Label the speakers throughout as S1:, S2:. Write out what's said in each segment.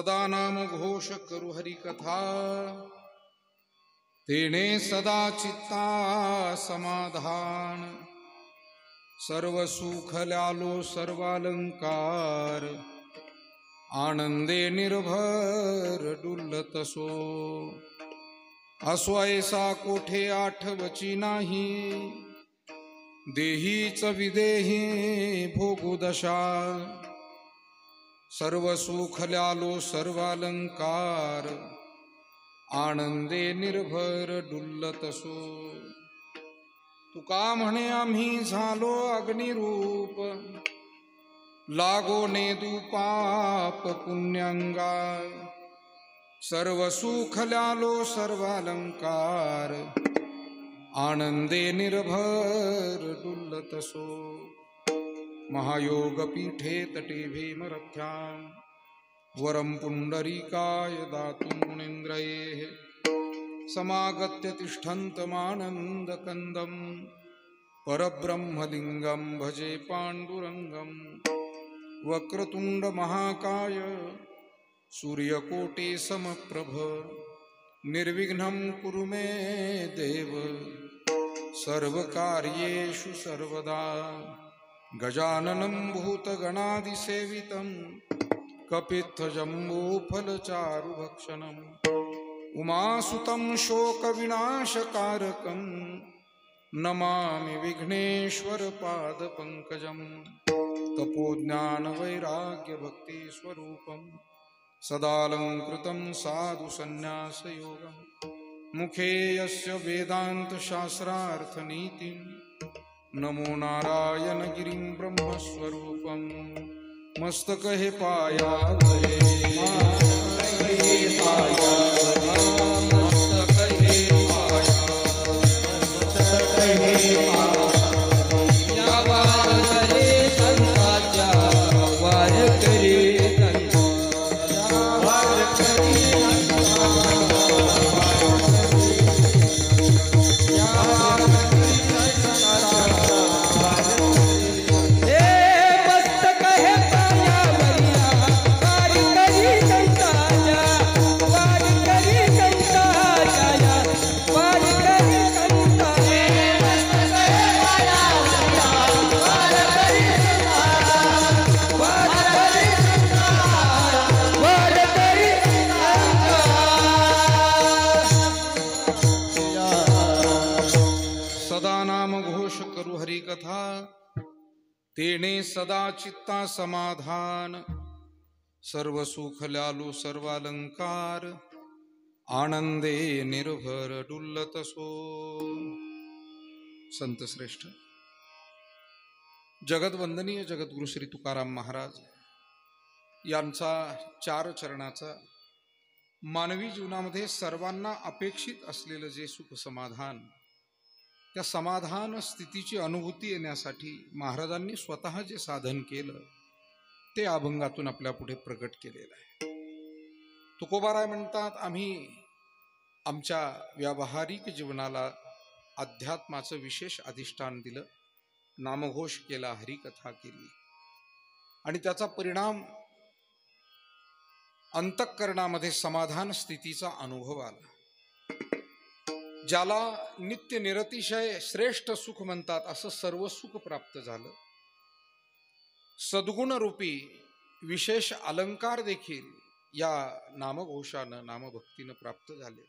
S1: सदा नाम घोष करू हरि कथा, तेने सदा चित्ता समाधान। सर्व सुख ल्यालो सर्वालंकार, आनंदे निर्भर डुल्लतसो। असो ऐसा कोठे आठवची नाही, देहीच विदेही भोगू दशा। सर्व सुख ल्यालो सर्वालंकार, आनंदे निर्भर डुल्लतसो। तुका म्हणे आम्ही झालो अग्निरूप, लागो नेदू पाप पुण्यांगा। सर्व सुख ल्यालो सर्वालंकार, आनंदे निर्भर डुल्लतसो। महायोग पीठे तटे भीमरथ्यां, वरं पुंडरीकाय दातुं मुनीन्द्रये। समागत्य तिष्ठन्तमानन्दकन्दं, परब्रह्मलिङ्गं भजे पाण्डुरङ्गं। वक्रतुण्ड महाकाय सूर्यकोटि समप्रभ, निर्विघ्नं कुरु मे देव सर्वकार्येषु सर्वदा। गजाननं भूतगणादिसेवितं, कपित्थजम्बूफलचारुभक्षणम्, उमासुतं शोकविनाशकारकं, नमामि विघ्नेश्वरपादपङ्कजं। तपोज्ञानवैराग्यभक्तिस्वरूपं, सदालङ्कृतं साधुसन्न्यासयोगं। मुखे यस्य वेदान्तशास्त्रार्थनीतिं, नमो नारायण गिरिं ब्रह्मस्वरूपं। मस्तकहे पायावरे, मस्तकहे पायावरे, मस्तकहे पायावरे। या वार करे संताच्या, वार करे कथा, तेने सदा चित्ता समाधान। सर्व सुख ल्यालो सर्वालंकार, आनंदे निर्भर डुल्लतसो। संत श्रेष्ठ जगदवंदनीय जगद्गुरु श्री तुकाराम महाराज यांचा 4 चरणाचा मानवी जीवनामध्ये सर्वांना अपेक्षित असलेलं जे सुख समाधान, त्या समाधान स्थितीची अनुभूती येण्यासाठी महाराजांनी स्वतः जे साधन केलं ते अभंगातून आपल्या पुढे प्रकट केलेलं आहे। तुकोबाराय म्हणतात, आम्ही आमच्या व्यावहारिक जीवनाला अध्यात्माचं विशेष अधिष्ठान दिलं, नामघोष केला, हरिकथा केली आणि त्याचा परिणाम अंतःकरणामध्ये समाधान स्थितीचा अनुभव आला। ज्याला नित्य निरतिशय श्रेष्ठ सुख म्हणतात असं सर्व सुख प्राप्त झालं। सद्गुण रूपी विशेष अलंकार देखील या नामघोषानं नामभक्तीनं प्राप्त झाले।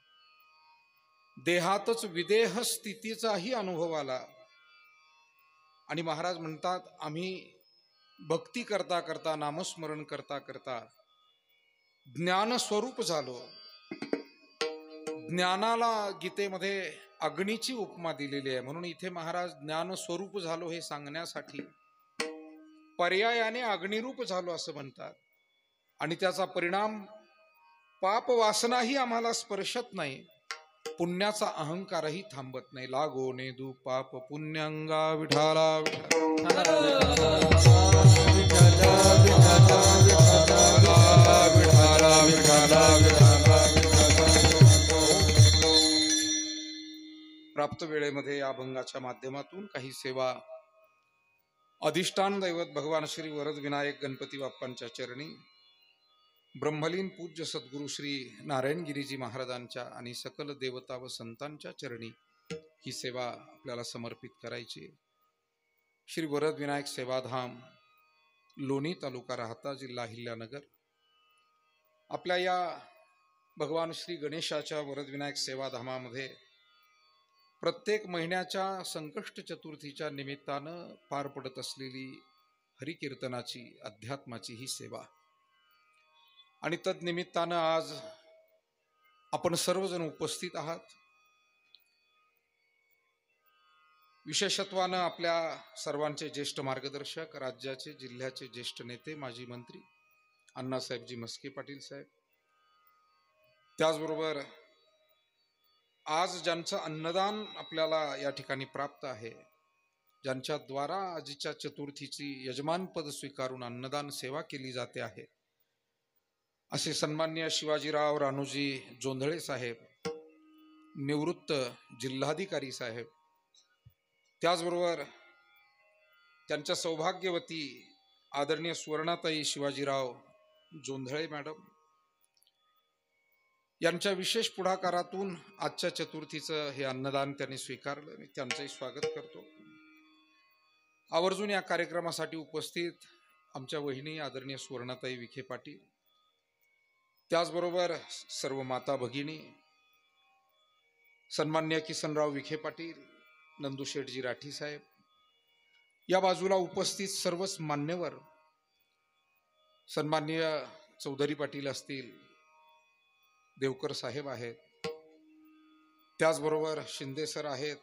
S1: देहातच विदेह स्थितीचाही अनुभव आला आणि महाराज म्हणतात, आम्ही भक्ती करता करता, नामस्मरण करता करता ज्ञान स्वरूप झालो। ज्ञानाला गीतेमध्ये अग्नीची उपमा दिलेली आहे, म्हणून इथे महाराज ज्ञान स्वरूप झालो हे सांगण्यासाठी पर्यायाने अग्निरूप झालो असं म्हणतात। आणि त्याचा परिणाम पाप वासनाही आम्हाला स्पर्शत नाही, पुण्याचा अहंकारही थांबत नाही। लागो नेदू पाप पुण्यांगा, विठाला प्राप्त वेळेमध्ये या अभंगाच्या माध्यमातून काही सेवा अधिष्ठान दैवत भगवान श्री वरद विनायक गणपती बाप्पांच्या चरणी ब्रह्मलीन पूज्य सद्गुरू श्री नारायणगिरीजी महाराजांच्या आणि सकल देवता व संतांच्या चरणी ही सेवा आपल्याला समर्पित करायची। श्री वरद विनायक सेवाधाम, लोणी तालुका राहता, जिल्हा अहिल्यानगर। आपल्या या भगवान श्री गणेशाच्या वरद विनायक सेवाधामामध्ये प्रत्येक महिन्याच्या संकष्ट चतुर्थीच्या निमित्तानं पार पडत असलेली हरिकीर्तनाची, अध्यात्माची ही सेवा, आणि तद्निमित्तानं आज आपण सर्वजण उपस्थित आहात। विशेषत्वानं आपल्या सर्वांचे ज्येष्ठ मार्गदर्शक, राज्याचे जिल्ह्याचे ज्येष्ठ नेते, माजी मंत्री अण्णासाहेबजी मस्के पाटील साहेब, त्याचबरोबर आज ज्यांचं अन्नदान आपल्याला या ठिकाणी प्राप्त आहे, ज्यांच्या द्वारा आजच्या चतुर्थीची यजमानपद स्वीकारून अन्नदान सेवा केली जाते आहे, असे सन्माननीय शिवाजीराव रानूजी जोंधळे साहेब, निवृत्त जिल्हाधिकारी साहेब, त्याचबरोबर त्यांच्या सौभाग्यवती आदरणीय सुवर्णाताई शिवाजीराव जोंधळे मॅडम यांच्या विशेष पुढाकारातून आजच्या चतुर्थीचं हे अन्नदान त्यांनी स्वीकारलं। मी त्यांचंही स्वागत करतो। आवर्जून या कार्यक्रमासाठी उपस्थित आमच्या वहिनी आदरणीय सुवर्णाताई विखे पाटील, त्याचबरोबर सर्व माता भगिनी, सन्माननीय किसनराव विखे पाटील, नंदुशेठजी राठी साहेब, या बाजूला उपस्थित सर्वच मान्यवर, सन्माननीय चौधरी पाटील असतील, देवकर साहेब आहेत, त्याचबरोबर शिंदे सर आहेत,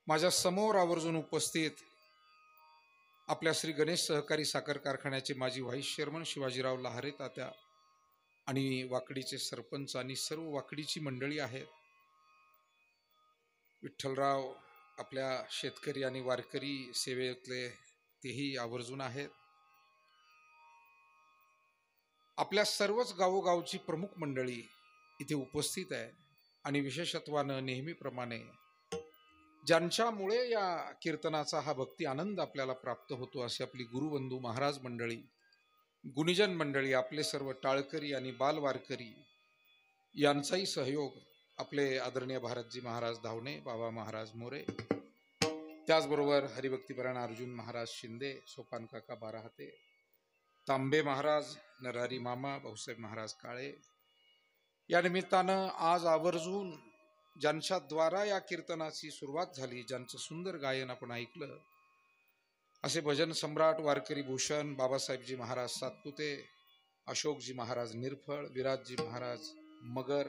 S1: माझ्या समोर आवर्जून उपस्थित आपल्या श्री गणेश सहकारी साखर कारखान्याचे माजी व्हाईस चेअरमन शिवाजीराव लहारे तात्या आणि वाकडीचे सरपंच आणि सर्व वाकडीची मंडळी आहेत, विठ्ठलराव आपल्या शेतकरी आणि वारकरी सेवेतले तेही आवर्जून आहेत, आपल्या सर्वच गावोगावची प्रमुख मंडळी इथे उपस्थित आहे, आणि विशेषत्वानं नेहमीप्रमाणे ज्यांच्यामुळे या कीर्तनाचा हा भक्ती आनंद आपल्याला प्राप्त होतो असे आपली गुरुबंधू महाराज मंडळी, गुणीजन मंडळी, आपले सर्व टाळकरी आणि बालवारकरी यांचाही सहयोग आपले आदरणीय भारतजी महाराज धावणे, बाबा महाराज मोरे, त्याचबरोबर हरिभक्तीपरायण अर्जुन महाराज शिंदे, सोपान काका बाराहाते, तांबे महाराज, नरहरी मामा, भाऊसाहेब महाराज काळे, या निमित्तानं आज आवर्जून ज्यांच्या द्वारा या कीर्तनाची सुरुवात झाली, ज्यांचं सुंदर गायन आपण ऐकलं, असे भजन सम्राट वारकरी भूषण बाबासाहेबजी महाराज सातपुते, अशोकजी महाराज निरफळ, विराजजी महाराज मगर,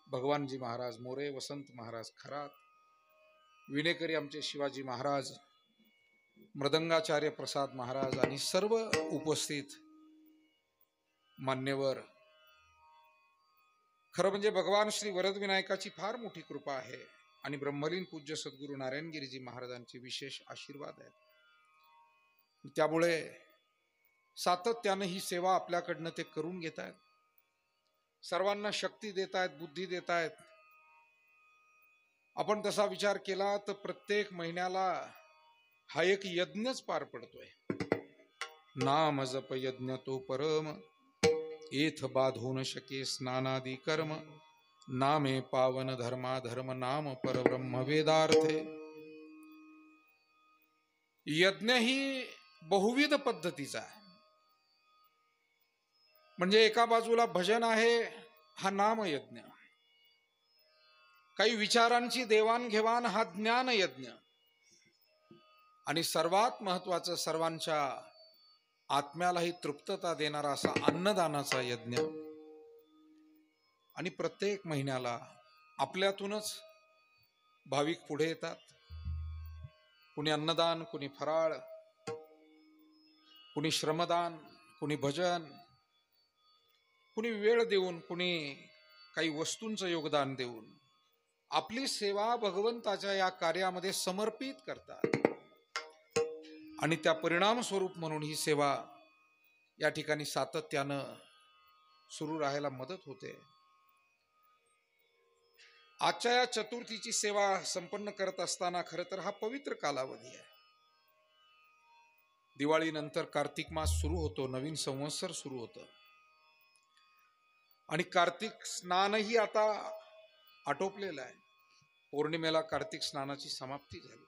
S1: भगवानजी महाराज मोरे, वसंत महाराज खरात, विनेकरी आमचे शिवाजी महाराज, मृदंगाचार्य प्रसाद महाराज आणि सर्व उपस्थित मान्यवर, खरं म्हणजे भगवान श्री वरद विनायकाची फार मोठी कृपा आहे आणि ब्रह्मलीन पूज्य सद्गुरू नारायणगिरीजी महाराजांचे विशेष आशीर्वाद आहेत। त्यामुळे सातत्यानं ही सेवा आपल्याकडनं ते करून घेत आहेत, सर्वांना शक्ती देत आहेत, बुद्धी देत आहेत। आपण तसा विचार केला तर प्रत्येक महिन्याला हा एक यज्ञच पार पडतोय। नाम जप यज्ञ तो परम, एथ बाधू न शके स्नानादि कर्म, नामे पावन धर्मा धर्म, नाम परब्रह्म वेदार्थे। यज्ञ ही बहुविध पद्धतीचा आहे, म्हणजे एका बाजूला भजन आहे, हा नाम यज्ञ, काही विचारांची देवाणघेवाण हा ज्ञान यज्ञ, आणि सर्वात महत्वाचं सर्वांच्या आत्म्यालाही तृप्तता देणारा असा अन्नदानाचा यज्ञ। आणि प्रत्येक महिन्याला आपल्यातूनच भाविक पुढे येतात, कुणी अन्नदान, कुणी फराळ, कुणी श्रमदान, कुणी भजन, कुणी वेळ देऊन, कुणी काही वस्तूंचं योगदान देऊन आपली सेवा भगवंताच्या या कार्यामध्ये समर्पित करतात, आणि त्या परिणाम स्वरूप म्हणून ही सेवा या ठिकाणी सातत्यानं सुरू राहायला मदत होते। आजच्या या चतुर्थीची सेवा संपन्न करत असताना खरं तर हा पवित्र कालावधी आहे। दिवाळीनंतर कार्तिक मास सुरू होतो, नवीन संवत्सर सुरू होतं, आणि कार्तिक स्नानही आता आटोपलेलं आहे. पौर्णिमेला कार्तिक स्नानाची समाप्ती झाली.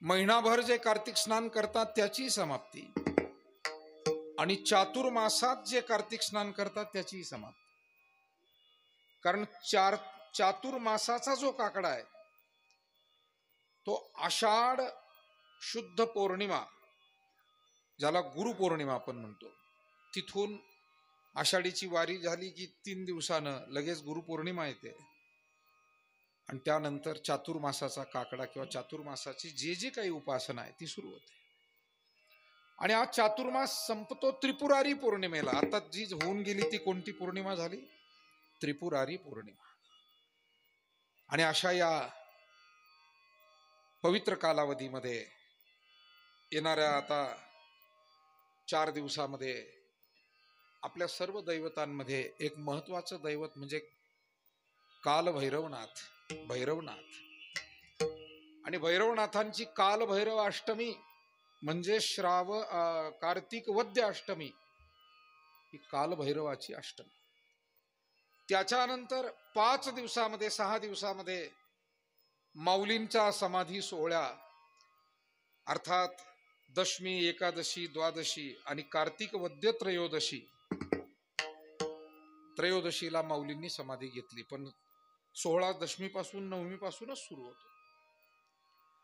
S1: महिनाभर जे कार्तिक स्नान करतात त्याची समाप्ती, आणि चातुर्मासात जे कार्तिक स्नान करतात त्याची समाप्ती. कारण चातुर्मासाचा जो काकडा आहे तो आषाढ शुद्ध पौर्णिमा, ज्याला गुरुपौर्णिमा आपण म्हणतो, तिथून आषाढीची वारी झाली की 3 दिवसानं लगेच गुरुपौर्णिमा येते. आणि त्यानंतर चातुर्मासाचा काकडा किंवा चातुर्मासाची जे काही उपासना आहे ती सुरू होते. आणि आज चातुर्मास संपतो त्रिपुरारी पौर्णिमेला. आता जी होऊन गेली ती कोणती पौर्णिमा झाली? त्रिपुरारी पौर्णिमा. आणि अशा या पवित्र कालावधीमध्ये येणाऱ्या आता 4 दिवसामध्ये आपल्या सर्व दैवतांमध्ये एक महत्वाचं दैवत म्हणजे कालभैरवनाथ, भैरवनाथ. आणि भैरवनाथांची कालभैरव अष्टमी म्हणजे कार्तिक वद्य अष्टमी, ही कालभैरवाची अष्टमी. त्याच्यानंतर 5 दिवसामध्ये 6 दिवसामध्ये माऊलींचा समाधी सोहळा, अर्थात दशमी, एकादशी, द्वादशी आणि कार्तिक वद्य त्रयोदशी. त्रयोदशीला माऊलींनी समाधी घेतली, पण सोहळा दशमीपासून नवमीपासूनच सुरू होतो.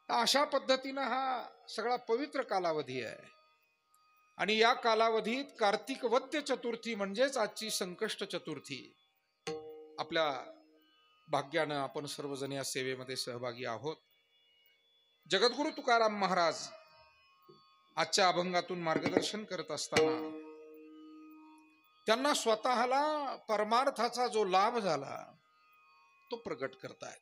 S1: अशा पद्धतीनं हा सगळा पवित्र कालावधी आहे. आणि या कालावधीत कार्तिक वद्य चतुर्थी म्हणजेच आजची संकष्ट चतुर्थी, आपल्या भाग्यानं आपण सर्वजण या सेवेमध्ये सहभागी आहोत. जगद्गुरु तुकाराम महाराज आजच्या अभंगातून मार्गदर्शन करत असताना त्यांना स्वतःला परमार्थाचा जो लाभ झाला तो प्रगट करतायत.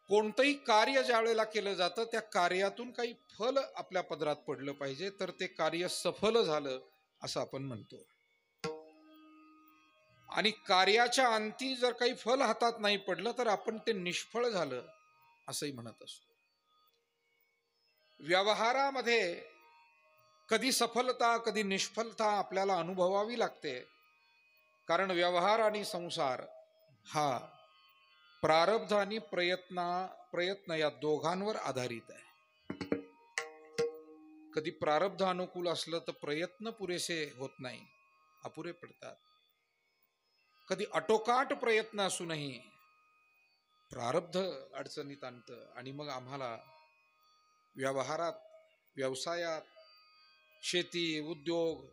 S1: कोणतंही कार्य ज्या वेळेला केलं जातं त्या कार्यातून काही फल आपल्या पदरात पडलं पाहिजे, तर ते कार्य सफल झालं असं आपण म्हणतो. आणि कार्याच्या अंती जर काही फल हातात नाही पडलं तर आपण ते निष्फळ झालं असंही म्हणत असतो. व्यवहारामध्ये कधी सफलता कधी निष्फलता आपल्याला अनुभवावी लागते, कारण व्यवहार आणि संसार हा प्रारब्ध आणि प्रयत्न या दोघांवर आधारित आहे. कधी प्रारब्ध अनुकूल असलं तर प्रयत्न पुरेसे होत नाही, अपुरे पडतात. कधी अटोकाट प्रयत्न असूनही प्रारब्ध अडचणीत आणतं, आणि मग आम्हाला व्यवहारात, व्यवसायात, शेती, उद्योग,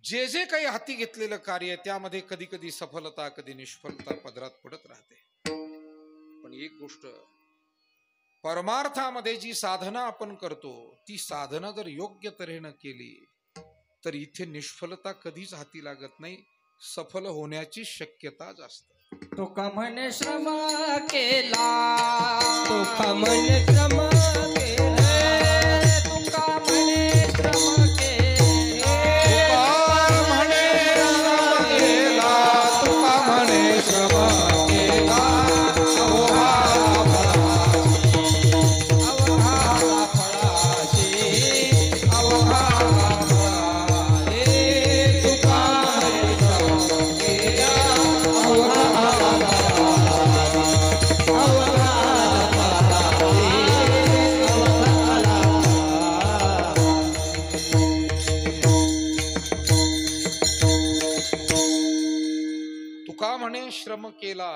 S1: जे काही हाती घेतलेलं कार्य त्यामध्ये कधी कधी सफलता कधी निष्फलता पदरात पडत राहते. पण एक गोष्ट, परमार्थामध्ये जी साधना आपण करतो ती साधना जर योग्य तऱ्हेनं केली तर इथे निष्फलता कधीच हाती लागत नाही, सफल होण्याची शक्यता जास्त.
S2: तुका म्हणे श्रम केला, तुका म्हणे श्रम केला, तुका म्हणे श्रम केला,
S1: तुका म्हणे श्रम केला, तुका म्हणे श्रम केला,
S2: अवघाला फळाची, अवघाला फळाची, तुका म्हणे श्रम केला,
S1: तुका म्हणे श्रम केला,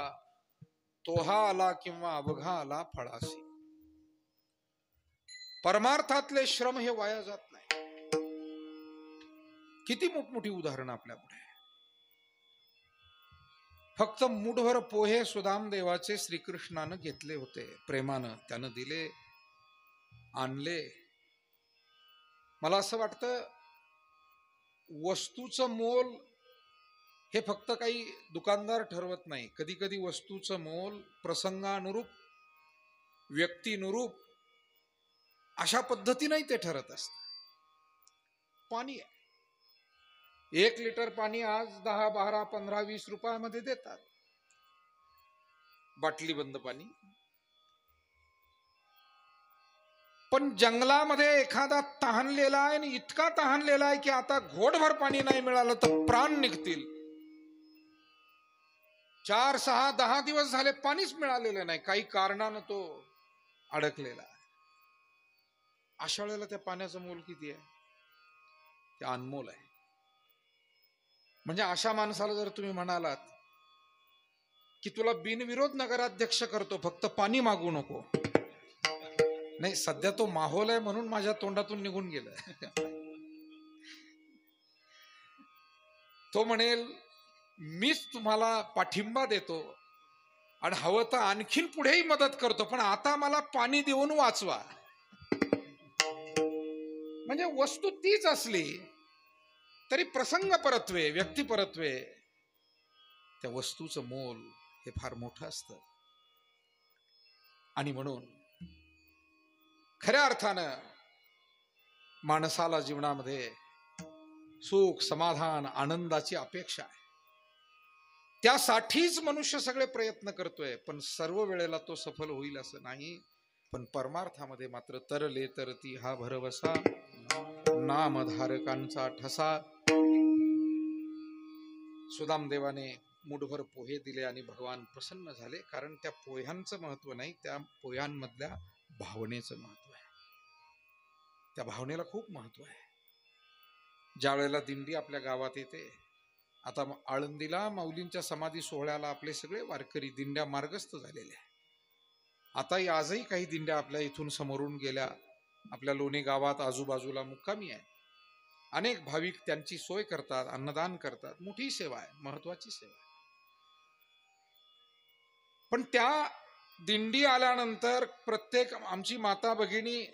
S1: तोहा आला किंवा अवघा आला फळासी. परमार्थातले श्रम हे वाया जात नाही. किती मोठमोठी उदाहरणं आपल्या पुढे. फक्त मुठभर पोहे सुदाम देवाचे श्रीकृष्णानं घेतले होते, प्रेमानं त्यानं दिले, आणले. मला असं वाटतं वस्तूचं मोल हे फक्त काही दुकानदार ठरवत नाही. कधी कधी वस्तूचं मोल प्रसंगानुरूप, व्यक्तीनुरूप अशा पद्धतीनेही ते ठरत असतं. पाणी आहे, 1 लिटर पाणी आज 10, 12, 15, 20 रुपयामध्ये देतात, बाटली बंद पाणी. पण जंगलामध्ये एखादा तहानलेला आहे आणि इतका तहानलेला आहे की आता घोटभर पाणी नाही मिळालं तर प्राण निघतील. 4, 6, 10 दिवस झाले पाणीच मिळालेलं नाही, काही कारणानं तो अडकलेला आहे. अशा वेळेला त्या पाण्याचं मोल किती आहे? ते अनमोल आहे. म्हणजे अशा माणसाला जर तुम्ही म्हणालात की तुला बिनविरोध नगराध्यक्ष करतो, फक्त पाणी मागू नको, नाही सध्या तो माहोल आहे म्हणून माझ्या तोंडातून निघून गेलं. तो म्हणेल मीच तुम्हाला पाठिंबा देतो आणि हवं तर आणखीन पुढेही मदत करतो, पण आता मला पाणी देऊन वाचवा. म्हणजे वस्तू तीच असली तरी प्रसंग परत्वे, व्यक्ती परत्वे, त्या वस्तूचं मोल हे फार मोठं असतं. आणि म्हणून खऱ्या अर्थानं माणसाला जीवनामध्ये सुख, समाधान, आनंदाची अपेक्षा आहे. त्यासाठीच मनुष्य सगळे प्रयत्न करतोय, पण सर्व वेळेला तो सफल होईल असं नाही. पण परमार्थामध्ये मात्र तरले तरती हा भरवसा, नामधारकांचा ठसा. सुदामदेवाने मुठभर पोहे दिले आणि भगवान प्रसन्न झाले, कारण त्या पोह्यांचं महत्व नाही, त्या पोह्यांमधल्या भावनेचं महत्व आहे. त्या भावनेला खूप महत्व आहे. ज्या वेळेला दिंडी आपल्या गावात येते, आता आळंदीला माऊलींच्या समाधी सोहळ्याला आपले सगळे वारकरी दिंड्या मार्गस्थ झालेले आहे. आता आजही काही दिंड्या आपल्या इथून समोरून गेल्या, आपल्या लोणी गावात आजूबाजूला मुक्कामी आहे. अनेक भाविक त्यांची सोय करतात, अन्नदान करतात. मोठी सेवा आहे, महत्वाची सेवा आहे. पण त्या दिंडी आल्यानंतर प्रत्येक आमची माता भगिनी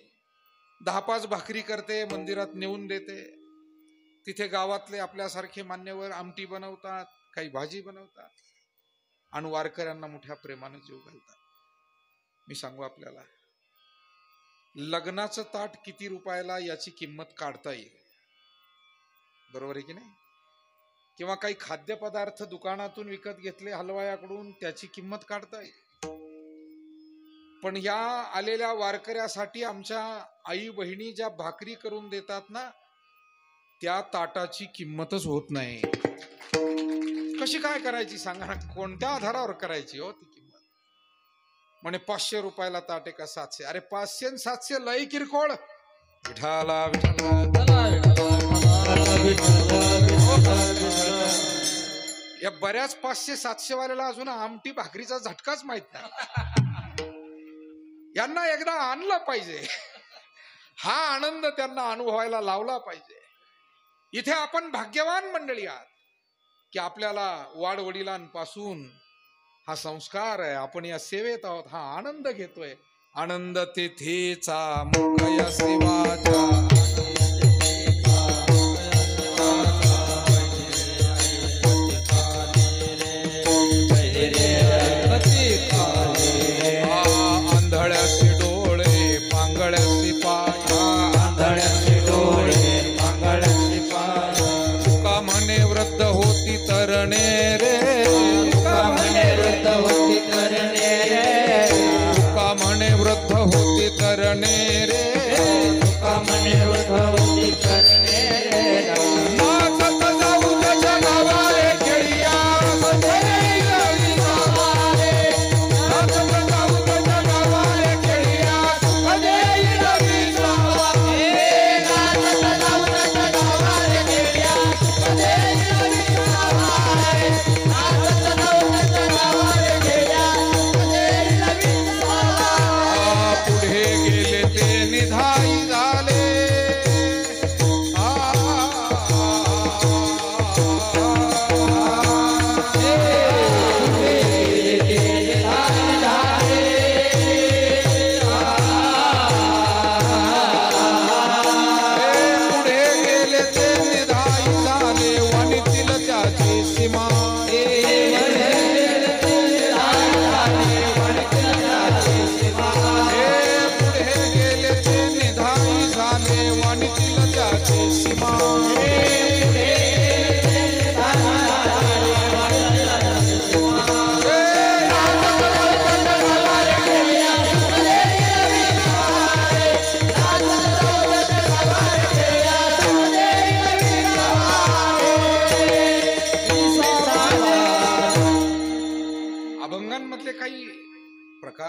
S1: 10-5 भाकरी करते, मंदिरात नेऊन देते. तिथे गावातले आपल्यासारखे मान्यवर आमटी बनवतात, काही भाजी बनवतात आणि वारकऱ्यांना मोठ्या प्रेमाने जीव घालतात. मी सांगू आपल्याला, लग्नाचं ताट किती रुपयाला याची किंमत काढता येईल, बरोबर आहे की नाही? किंवा काही खाद्यपदार्थ दुकानातून विकत घेतले हलवायाकडून, त्याची किंमत काढता येईल. पण या आलेल्या वारकऱ्यासाठी आमच्या आई बहिणी ज्या भाकरी करून देतात ना, त्या ताटाची किंमतच होत नाही. कशी काय करायची सांगा ना, कोणत्या आधारावर करायची हो ती किंमत? म्हणे 500 रुपयाला ताट आहे का 700? अरे 500 आणि 700 लई किरकोळ. विठाला या बऱ्याच 500-700 वाल्याला अजून आमटी भाकरीचा झटकाच माहित नाही. यांना एकदा आणलं पाहिजे, हा आनंद त्यांना अनुभवायला लावला पाहिजे. इथे आपण भाग्यवान मंडळी आहात की आपल्याला वाडवडिलांपासून हा संस्कार आहे, आपण या सेवेत आहोत, हा आनंद घेतोय. आनंद तेथेचा मुकया सेवाचा, आंधळ्याचे डोळे पांगळ्याचे पाय, आंधळ्याचे डोळे पांगळ्याचे पाय. तुका म्हणे वृद्ध होती तरणे रे, तुका म्हणे वृद्ध होती तरणे रे, तुका म्हणे वृद्ध होती तरणे रे, तुका म्हणे वृद्ध होती तरणे रे. नाचत जाऊ त्याच्या गावारे खेळिया,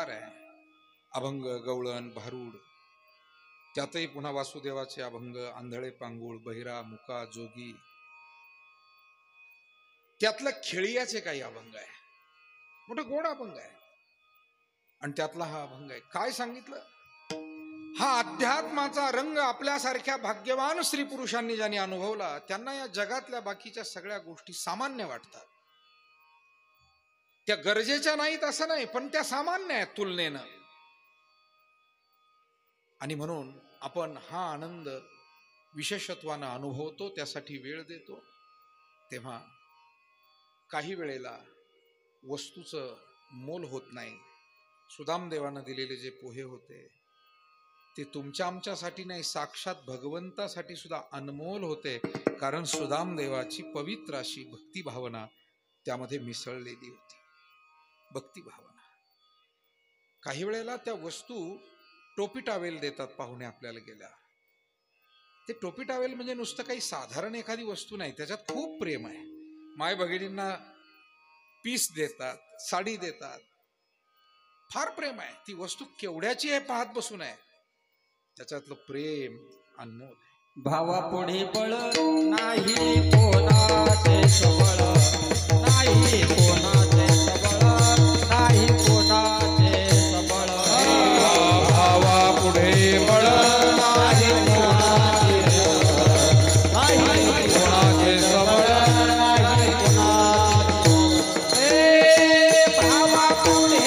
S1: प्रकार आहे, अभंग, गवळण, भारूड, त्यातही पुन्हा वासुदेवाचे अभंग, आंधळे, पांगुळ, बहिरा, मुका, जोगी, त्यातलं खेळियाचे काही अभंग आहे, मोठे गोड अभंग आहे. आणि त्यातला हा अभंग आहे. काय सांगितलं? हा अध्यात्माचा रंग आपल्यासारख्या भाग्यवान स्त्री पुरुषांनी ज्यांनी अनुभवला त्यांना या जगातल्या बाकीच्या सगळ्या गोष्टी सामान्य वाटतात. त्या गरजेच्या नाहीत असं नाही, पण त्या सामान्य आहेत तुलनेनं. आणि म्हणून आपण हा आनंद विशेषत्वानं अनुभवतो, त्यासाठी वेळ देतो. तेव्हा काही वेळेला वस्तूचं मोल होत नाही. सुदामदेवानं दिलेले जे पोहे होते ते तुमच्या आमच्यासाठी नाही, साक्षात भगवंतासाठी सुद्धा अनमोल होते. कारण सुदामदेवाची पवित्र अशी भक्तिभावना त्यामध्ये मिसळलेली होती. भक्तिभावना. काही वेळेला त्या वस्तू टोपी टावेल देतात पाहुणे आपल्याला गेल्या. ते टोपी टावेल म्हणजे नुसतं काही साधारण एखादी वस्तू नाही, त्याच्यात खूप प्रेम आहे. माय भगिनींना पीस देतात, साडी देतात, फार प्रेम आहे. ती वस्तू केवढ्याची आहे पाहत बसून आहे, त्याच्यातलं प्रेम अनमोल आहे.
S2: भावा पुढे बळ नाही कोणाचे सबळ, नाही कोणाचे सबळ, नाही कोणाचे सबळ.
S3: भावा पुढे बळ नाही कोणाचे सबळ, नाही कोणाचे सबळ, नाही कोणाचे.
S2: भावा पुढे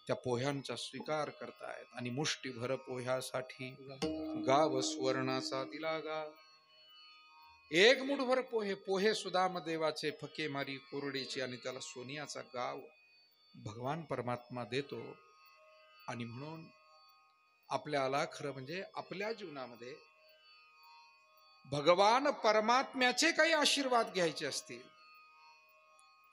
S1: त्या पोह्यांचा स्वीकार करतायत आणि मुष्टीभर पोह्यासाठी गाव सुवर्णाचा दिला गाव. एक मुठभर पोहे, पोहे सुदामदेवाचे फके मारी कोरडीची, आणि त्याला सोनियाचा गाव भगवान परमात्मा देतो. आणि म्हणून आपल्याला खरं म्हणजे आपल्या जीवनामध्ये भगवान परमात्म्याचे काही आशीर्वाद घ्यायचे असतील,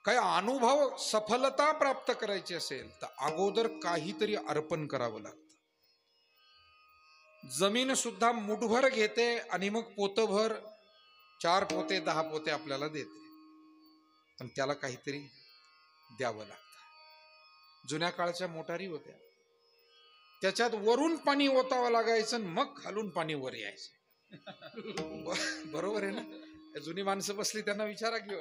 S1: काही अनुभव सफलता प्राप्त करायची असेल, तर अगोदर काहीतरी अर्पण करावं लागतं. जमीन सुद्धा मुठभर घेते आणि मग पोतभर, 4 पोते 10 पोते आपल्याला देते, पण त्याला काहीतरी द्यावं लागतं. जुन्या काळच्या मोटारी होत्या, त्याच्यात वरून पाणी ओतावं लागायचं, मग खालून पाणी वर यायचं. बरोबर आहे ना? जुनी माणसं बसली त्यांना विचारा की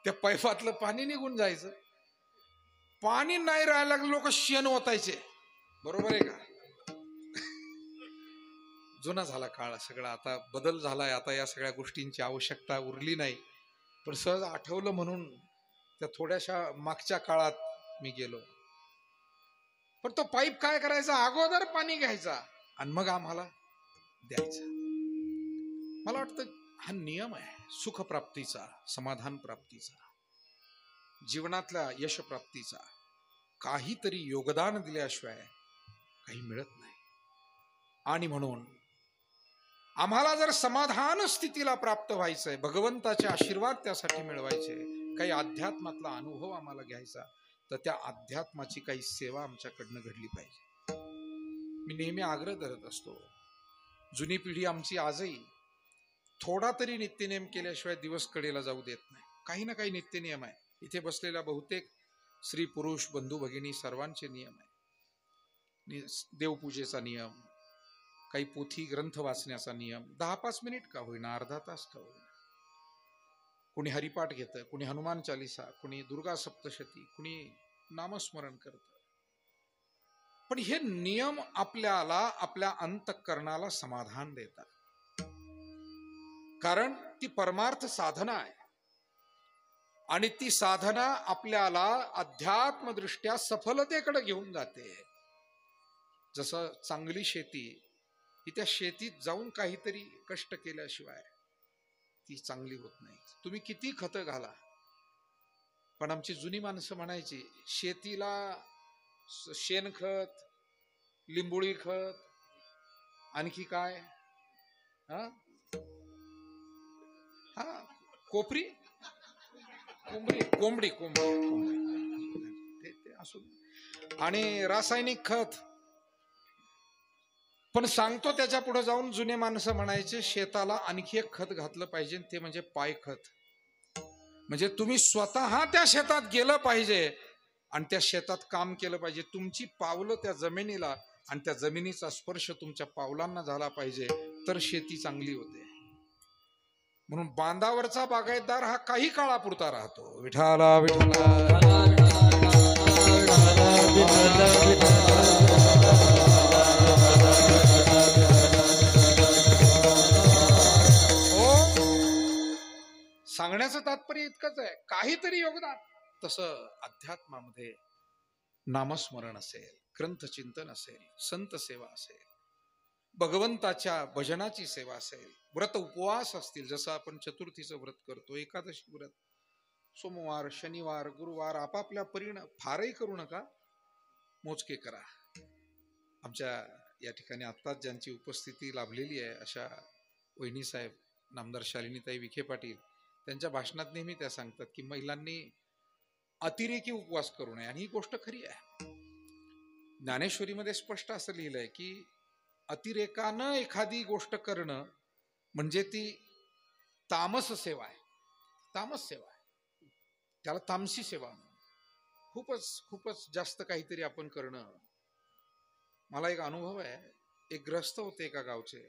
S1: त्या पैपातलं पाणी निघून जायचं, पाणी नाही राहायला लागलं, लोक शेण ओतायचे. बरोबर आहे का? जुना झाला काळ सगळा, आता बदल झालाय, आता या सगळ्या गोष्टींची आवश्यकता उरली नाही. पण सहज आठवलं म्हणून त्या थोड्याशा मागच्या काळात मी गेलो. पण तो पाईप काय करायचा, अगोदर पाणी घ्यायचा आणि मग आम्हाला द्यायचा. मला वाटतं हा नियम आहे सुखप्राप्तीचा, समाधान प्राप्तीचा, जीवनातल्या यश प्राप्तीचा. काहीतरी योगदान दिल्याशिवाय काही मिळत नाही. आणि म्हणून आम्हाला जर समाधान स्थितीला प्राप्त व्हायचंय, भगवंताचे आशीर्वाद त्यासाठी मिळवायचे, काही अध्यात्मातला अनुभव आम्हाला घ्यायचा, तर त्या अध्यात्माची काही सेवा आमच्याकडनं घडली पाहिजे. मी नेहमी आग्रह धरत असतो, जुनी पिढी आमची आजही थोडा तरी नित्यनेम केल्याशिवाय दिवस कडेला जाऊ देत नाही. काही ना काही नित्यनियम आहे. इथे बसलेल्या बहुतेक स्त्री पुरुष बंधू भगिनी सर्वांचे नियम आहे. देवपूजेचा नियम, काही पोथी ग्रंथ वाचण्याचा नियम, 10-5 मिनिट का होईना, अर्धा तास का होईना. कुणी हरिपाठ घेतं, कुणी हनुमान चालिसा, कुणी दुर्गा सप्तशती, कुणी नामस्मरण करतं. पण हे नियम आपल्याला आपल्या अंतःकरणाला समाधान देतात. कारण ती परमार्थ साधना आहे आणि ती साधना आपल्याला अध्यात्मदृष्ट्या सफलतेकडे घेऊन जाते. जसं चांगली शेती ही त्या शेतीत जाऊन काहीतरी कष्ट केल्याशिवाय ती चांगली होत नाही. तुम्ही किती खतं घाला, पण आमची जुनी माणसं म्हणायची शेतीला शेणखत, लिंबोळी खत, आणखी काय, हा हा कोपरी, कोंबडी कोंबडी कोंबडी ते असू, आणि रासायनिक खत. पण सांगतो त्याच्या पुढे जाऊन जुने माणसं म्हणायचे शेताला आणखी एक खत घातलं पाहिजे, ते म्हणजे पाय खत. म्हणजे तुम्ही स्वतः त्या शेतात गेलं पाहिजे आणि त्या शेतात काम केलं पाहिजे. तुमची पावलं त्या जमिनीला आणि त्या जमिनीचा स्पर्श तुमच्या पावलांना झाला पाहिजे, तर शेती चांगली होते. म्हणून बांधावरचा बागायतदार हा काही काळापुरता राहतो. विठाला विठाला सांगण्याचं तात्पर्य इतकंच आहे, काहीतरी योगदान. तसं अध्यात्मामध्ये नामस्मरण असेल, ग्रंथचिंतन असेल, संत सेवा असेल, भगवंताच्या भजनाची सेवा असेल, व्रत उपवास असतील, जसं आपण चतुर्थीचं व्रत करतो, एकादशी व्रत, सोमवार, शनिवार, गुरुवार, आपापल्या परीनं, फारही करू नका, मोजके करा. आमच्या या ठिकाणी आत्ताच ज्यांची उपस्थिती लाभलेली आहे अशा वहिनी साहेब नामदार शालिनीताई विखे पाटील, त्यांच्या भाषणात नेहमी त्या सांगतात की महिलांनी अतिरेकी उपवास करू नये. आणि ही गोष्ट खरी आहे. ज्ञानेश्वरीमध्ये स्पष्ट असं लिहिलंय की अतिरेकानं एखादी गोष्ट करणं म्हणजे ती तामस सेवा आहे, तामस सेवा आहे, त्याला तामसी सेवा. खूपच जास्त काहीतरी आपण करणं. मला एक अनुभव आहे. एक ग्रस्त होते एका गावचे,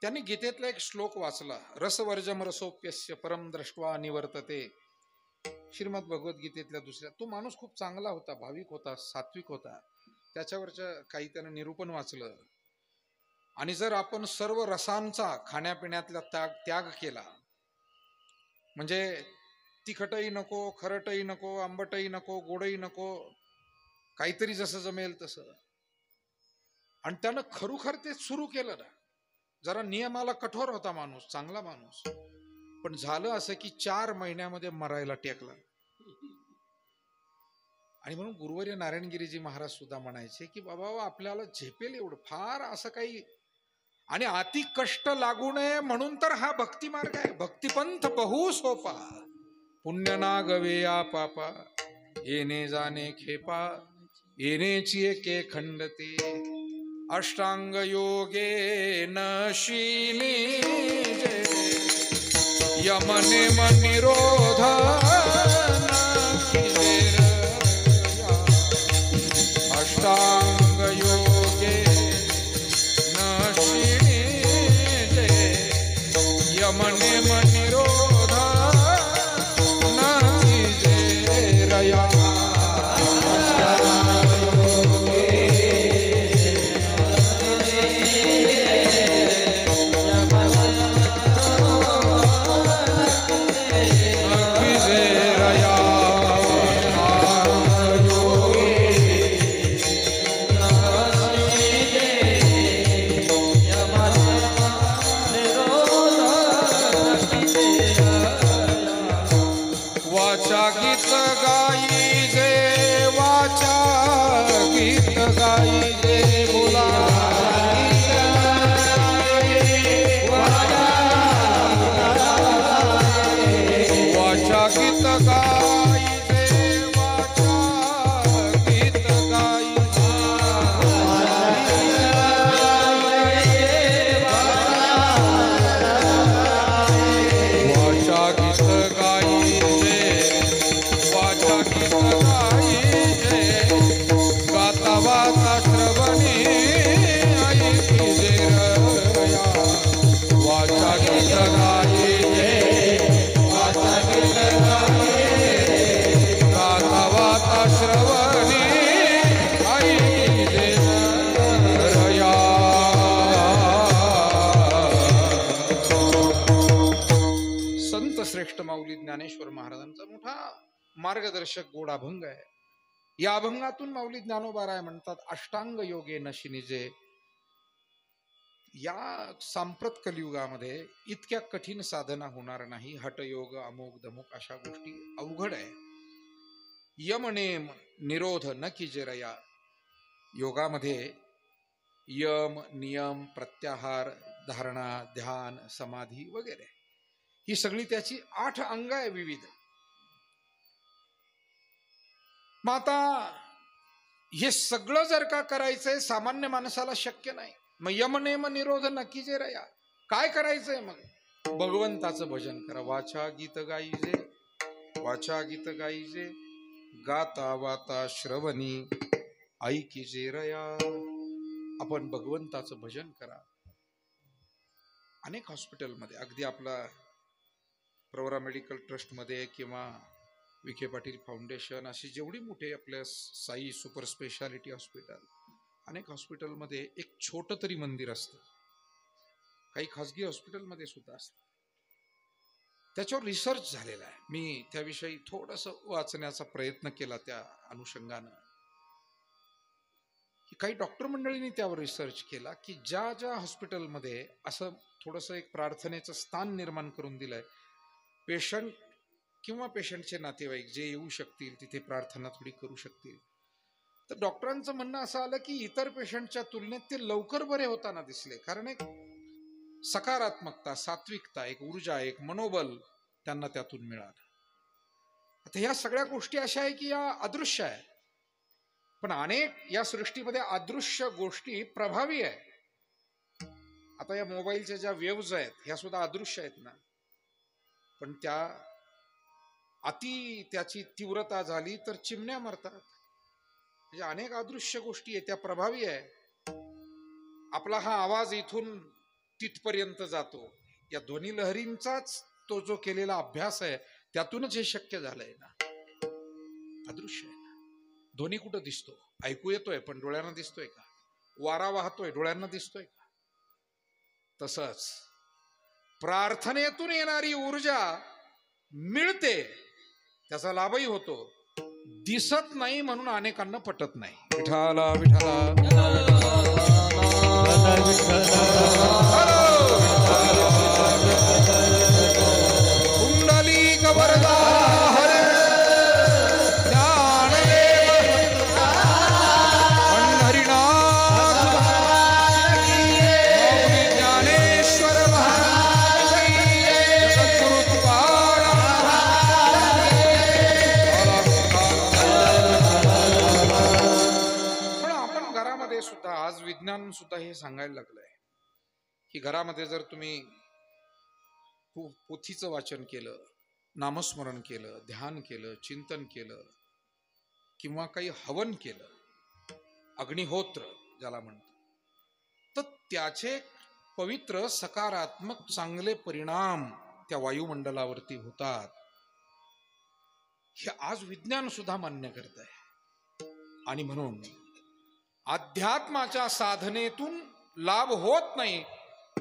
S1: त्यांनी गीतेतला एक श्लोक वाचला, रसवर्जम रसोप्यस्य परम दृष्ट्वा निवर्तते, श्रीमद भगवद्गीतेतल्या दुसऱ्या. तो माणूस खूप चांगला होता, भाविक होता, सात्विक होता. त्याच्यावरच्या काही त्यानं निरूपण वाचलं. आणि जर आपण सर्व रसांचा खाण्यापिण्यातला त्याग केला, म्हणजे तिखटही नको, खरटही नको, आंबटही नको, गोडही नको, काहीतरी जसं जमेल तसं, आणि त्यानं खरोखर ते सुरू केलं ना, जरा नियमाला कठोर होता माणूस, चांगला माणूस, पण झालं असं की 4 महिन्यामध्ये मरायला टेकला. आणि म्हणून गुरुवर्य नारायणगिरीजी महाराज सुद्धा म्हणायचे की बाबा आपल्याला झेपेल एवढं, फार असं काही, आणि अति कष्ट लागू नये म्हणून तर हा भक्ती मार्ग आहे. भक्तिपंथ बहु सोपा, पुण्य ना गवे या पापा, येणे जाणे खेपा, येणेची एके खंडते, अष्टांग योगे नशिनी यमने निरोध अष्टांग योगे नशिनी यमने निरोध रया. श्रेष्ठ माऊली ज्ञानेश्वर महाराजांचा मोठा मार्गदर्शक गोड अभंग आहे. या अभंगातून माऊली ज्ञानोबा राय म्हणतात, अष्टांग योगे नशिनिजे. या सांप्रत कलियुगामध्ये इतक्या कठीण साधना होणार नाही. हटयोग, अमोक दमुक अशा गोष्टी अवघड आहे. यम नेम निरोध न कीजिरया. योगामध्ये यम, नियम, प्रत्याहार, धारणा, ध्यान, समाधी वगैरे ही सगळी त्याची 8 अंग आहे विविध. मग आता हे सगळं जर का करायचंय सामान्य माणसाला शक्य नाही. मग यम नेम निरोध नक्की जे रया काय करायचंय? मग भगवंताचं भजन करा. वाचा गीत गाईजे, वाचा गीत गाईजे, गाता वाता श्रवणी ऐकी जे रया. आपण भगवंताचं भजन करा. अनेक हॉस्पिटलमध्ये, अगदी आपला प्रवरा मेडिकल ट्रस्टमध्ये किंवा विखे पाटील फाउंडेशन अशी जेवढी मोठे आपल्या साई सुपर स्पेशालिटी हॉस्पिटल, अनेक हॉस्पिटलमध्ये एक छोटं तरी मंदिर असतं. काही खाजगी हॉस्पिटलमध्ये सुद्धा असतं. त्याच्यावर रिसर्च झालेला आहे. मी त्याविषयी थोडंसं वाचण्याचा प्रयत्न केला त्या अनुषंगानं. काही डॉक्टर मंडळींनी त्यावर रिसर्च केला की ज्या ज्या हॉस्पिटलमध्ये असं थोडंसं एक प्रार्थनेचं स्थान निर्माण करून दिलंय, पेशंट किंवा पेशंटचे नातेवाईक जे येऊ शकतील तिथे प्रार्थना थोडी करू शकतील, तर डॉक्टरांचं म्हणणं असं आलं की इतर पेशंटच्या तुलनेत ते लवकर बरे होताना दिसले. कारण एक सकारात्मकता, सात्विकता, एक ऊर्जा, एक मनोबल त्यांना त्यातून मिळालं. आता ह्या सगळ्या गोष्टी अशा आहे की या अदृश्य आहे, पण अनेक या सृष्टीमध्ये अदृश्य गोष्टी प्रभावी आहे. आता या मोबाईलच्या ज्या वेव्ज आहेत ह्या सुद्धा अदृश्य आहेत ना, पण त्याची तीव्रता झाली तर चिमण्या मरतात. म्हणजे अनेक अदृश्य गोष्टी आहेत त्या प्रभावी आहे. आपला हा आवाज इथून तिथपर्यंत जातो, या ध्वनी लहरींचाच तो जो केलेला अभ्यास आहे त्यातूनच हे शक्य झालंय ना. अदृश्य आहे. ध्वनी कुठं दिसतो? ऐकू येतोय पण डोळ्यांना दिसतोय का? वारा वाहतोय डोळ्यांना दिसतोय का? तसंच प्रार्थनेतून येणारी ऊर्जा मिळते, त्याचा लाभही होतो, दिसत नाही म्हणून अनेकांना पटत नाही. विठाला विठाला कुंडली कवरदा हरे विज्ञान सुद्धा हे सांगायला लागलंय की घरामध्ये जर तुम्ही पोथीचं वाचन केलं, नामस्मरण केलं, ध्यान केलं, चिंतन केलं किंवा काही हवन केलं, अग्निहोत्र ज्याला म्हणतात, तर त्याचे पवित्र सकारात्मक चांगले परिणाम त्या वायुमंडलावरती होतात. हे आज विज्ञान सुद्धा मान्य करत आहे. आणि म्हणून अध्यात्माच्या साधनेतून लाभ होत नाही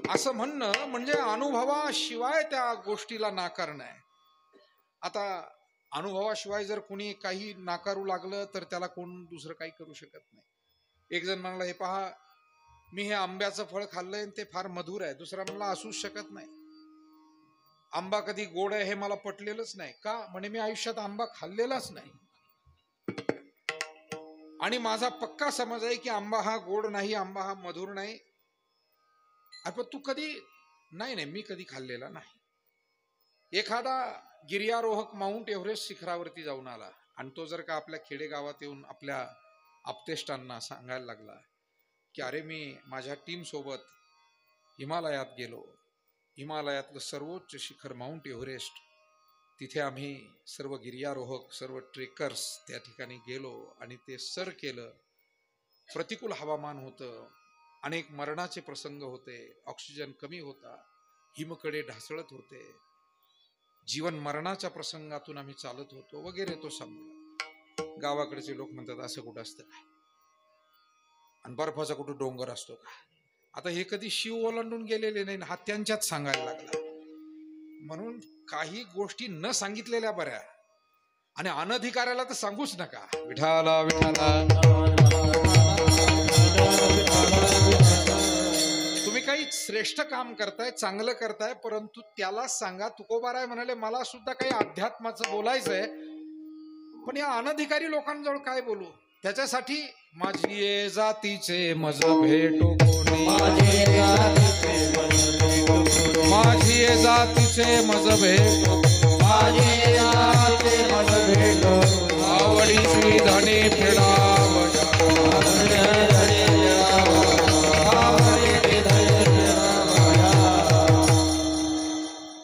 S1: असं म्हणणं म्हणजे अनुभवाशिवाय त्या गोष्टीला नाकारणं आहे. आता अनुभवाशिवाय जर कोणी काही नाकारू लागलं तर त्याला कोण दुसरं काही करू शकत नाही. एक जण म्हणला, हे पहा मी हे आंब्याचं फळ खाल्लंय आणि ते फार मधुर आहे. दुसरा म्हणला, असूच शकत नाही, आंबा कधी गोड आहे हे मला पटलेलंच नाही. का? म्हणे मी आयुष्यात आंबा खाल्लेलाच नाही आणि माझा पक्का समज आहे की आंबा हा गोड नाही, आंबा हा मधुर नाही. पण तू कधी? नाही, मी कधी खाल्लेला नाही. एखादा गिर्यारोहक माउंट एव्हरेस्ट शिखरावरती जाऊन आला आणि तो जर का आपल्या खेडेगावात येऊन आपल्या आप्तेष्टांना सांगायला लागला की अरे मी माझ्या टीम सोबत हिमालयात गेलो, हिमालयातलं सर्वोच्च शिखर माउंट एव्हरेस्ट, तिथे आम्ही सर्व गिर्यारोहक, सर्व ट्रेकर्स त्या ठिकाणी गेलो आणि ते सर केलं. प्रतिकूल हवामान होतं, अनेक मरणाचे प्रसंग होते, ऑक्सिजन कमी होता, हिमकडे ढासळत होते, जीवन मरणाच्या प्रसंगातून आम्ही चालत होतो वगैरे तो सांगला. गावाकडचे लोक म्हणतात असं कुठं असतं काय, आणि बर्फाचा कुठं डोंगर असतो का? आता हे कधी शिव ओलांडून गेलेले नाही, हा त्यांच्याच सांगायला लागला. म्हणून काही गोष्टी न सांगितलेल्या बऱ्या, आणि अनधिकाऱ्याला तर सांगूच नका. विठाला विठाला. तुम्ही काही श्रेष्ठ काम करताय, चांगलं करताय, परंतु त्याला सांगा. तुकोबाराय म्हणाले, मला सुद्धा काही अध्यात्माचं बोलायचंय, पण या अनधिकारी लोकांजवळ काय बोलू? त्याच्यासाठी माझी ये जातीचे मज भेटो कोणी, माझी ये जातीचे मज भेटो, आवडी श्री धनी फेडावया,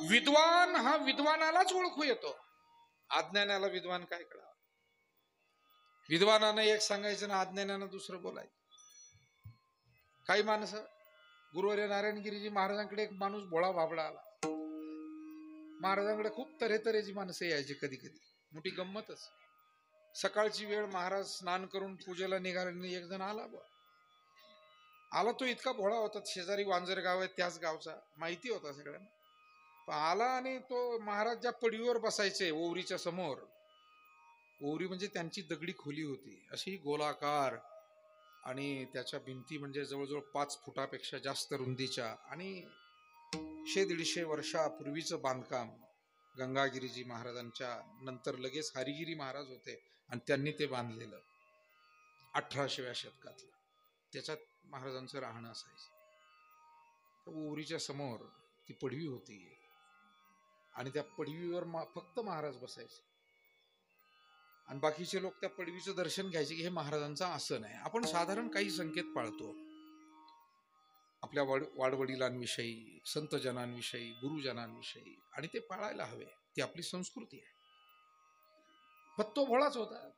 S1: विद्वान हा विद्वानालाच ओळखू येतो, अज्ञानाला विद्वान काय कळा? विद्वानानं एक सांगायचं ना अज्ञानानं दुसरं बोलायचं. काही माणसं गुरुवर्य नारायणगिरीजी महाराजांकडे एक माणूस भोळा भाबडा आला. महाराजांकडे खूप तऱ्हेतऱ्हेची माणसं यायची. कधी कधी मोठी गंमतच. सकाळची वेळ, महाराज स्नान करून पूजेला निघाले, एक जण आला. आला तो इतका भोळा होता, शेजारी वांजर गाव आहे त्याच गावचा, माहिती होता सगळ्यांना. पण आला आणि तो महाराज ज्या पडवीवर बसायचे ओवरीच्या समोर, ओवरी म्हणजे त्यांची दगडी खोली होती, अशी गोलाकार, आणि त्याच्या भिंती म्हणजे जवळजवळ 5 फुटापेक्षा जास्त रुंदीच्या, आणि 100-150 वर्षापूर्वीचं बांधकाम. गंगागिरीजी महाराजांच्या नंतर लगेच हरिगिरी महाराज होते आणि त्यांनी ते बांधलेलं 18व्या शतकातलं. त्याच्यात महाराजांचं राहणं असायचं. ओवरीच्या समोर ती पडवी होती आणि त्या पडवीवर फक्त महाराज बसायचे आणि बाकीचे लोक त्या पडवीचं दर्शन घ्यायचे की हे महाराजांचं आसन आहे. आपण साधारण काही संकेत पाळतो आपल्या वाडवडिलांविषयी, संतजनांविषयी, गुरुजनांविषयी, आणि ते पाळायला हवे. ती आपली संस्कृती आहे. पण तो भोळाच होता.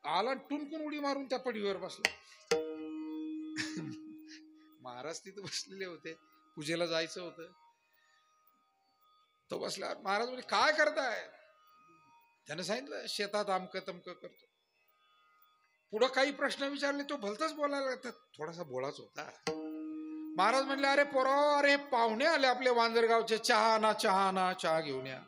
S1: आला, टुनकून उडी मारून त्या पडवीवर बसला. महाराज तिथे बसलेले होते, पूजेला जायचं होतं. तो बसला. महाराज म्हणजे काय करताय? त्याने सांगितलं शेतात आमकं तमकं करतो. पुढं काही प्रश्न विचारले, तो भलतच बोलायला लागतात. थोडासा बोळाच होता. महाराज म्हणले, अरे पोरा, अरे पाहुणे आले आपले वांजरगावचे, चहा ना चहा ना, चहा घेऊन या.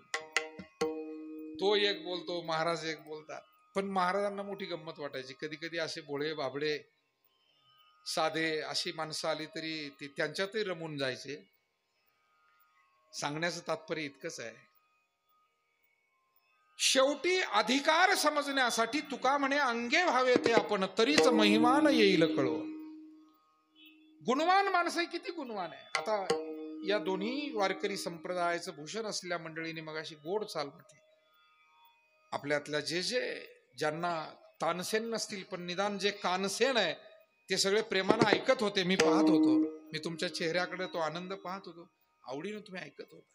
S1: तो एक बोलतो, महाराज एक बोलतात. पण महाराजांना मोठी गंमत वाटायची. कधी कधी असे भोळे बाबडे साधे अशी माणसं आली तरी ते त्यांच्यातही रमून जायचे. सांगण्याचं तात्पर्य इतकंच आहे, शेवटी अधिकार समजण्यासाठी तुका म्हणे अंगे व्हावे ते आपण, तरीच महिमान येईल कळो. गुणवान माणसं किती गुणवान आहे. आता या दोन्ही वारकरी संप्रदायाचं भूषण असलेल्या मंडळीने मग अशी गोड चाल म्हटली. आपल्यातल्या जे ज्यांना तानसेन नसतील पण निदान जे कानसेन आहे ते सगळे प्रेमानं ऐकत होते. मी पाहत होतो, मी तुमच्या चेहऱ्याकडे तो आनंद पाहत होतो. आवडीनं तुम्ही ऐकत होता.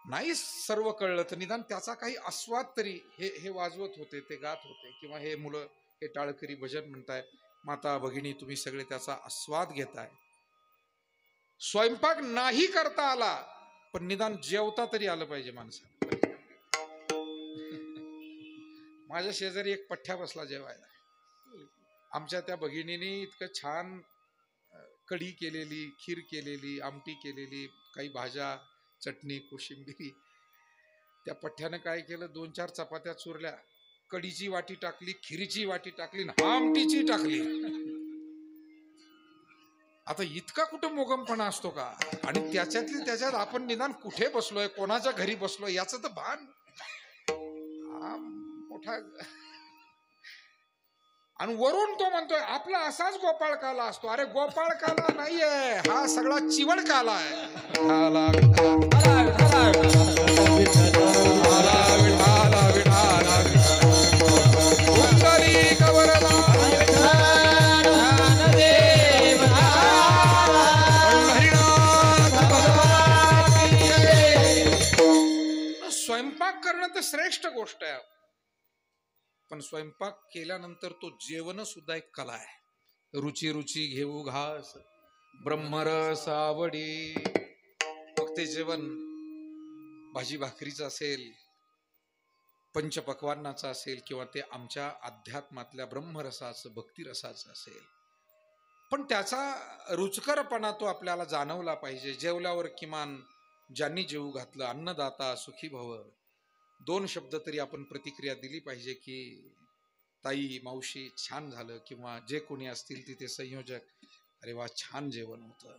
S1: नाही सर्व कळलं तर निदान त्याचा काही आस्वाद तरी हे वाजवत होते, ते गात होते. किंवा हे मुलं हे टाळकरी भजन म्हणताय, माता भगिनी तुम्ही सगळे त्याचा आस्वाद घेताय. स्वयंपाक नाही करता आला पण निदान जेवता तरी आलं पाहिजे माणसाला. माझ्या शेजारी एक पठ्ठ्या बसला जेवायला. आमच्या त्या भगिनीने इतकं छान कढी केलेली, खीर केलेली, आमटी केलेली, काही भाज्या, चटणी, कोशिंबिरी. त्या पठ्ठ्यानं काय केलं, 2-4 चपात्या चुरल्या, कढीची वाटी टाकली, खिरीची वाटी टाकली, आमटीची टाकली. आता इतका कुठं मोगमपणा असतो का? आणि त्याच्यात आपण निदान कुठे बसलोय, कोणाच्या घरी बसलोय याचं तर भान. हा मोठा. आणि वरून तो म्हणतोय आपला असाच गोपाळकाला असतो. अरे गोपाळकाला नाहीये, हा सगळा चिवळकाला आहे. स्वयंपाक करणं तर श्रेष्ठ गोष्ट आहे, पण स्वयंपाक केल्यानंतर तो जेवण सुद्धा एक कला आहे. रुची रुची घेऊ घास, ब्रह्मरस आवडी. मग ते जेवण भाजी भाकरीचं असेल, पंचपक्वान्नाचं असेल, किंवा ते आमच्या अध्यात्मातल्या ब्रह्मरसाचं, भक्तिरसाचं असेल. पण त्याचा रुचकरपणा तो आपल्याला जाणवला पाहिजे. जेवल्यावर किमान ज्यांनी जेवू घातलं, अन्नदाता सुखी भव, 2 शब्द तरी आपण प्रतिक्रिया दिली पाहिजे की ताई, मावशी छान झालं, किंवा जे कोणी असतील तिथे संयोजक, अरे वा छान जेवण होतं.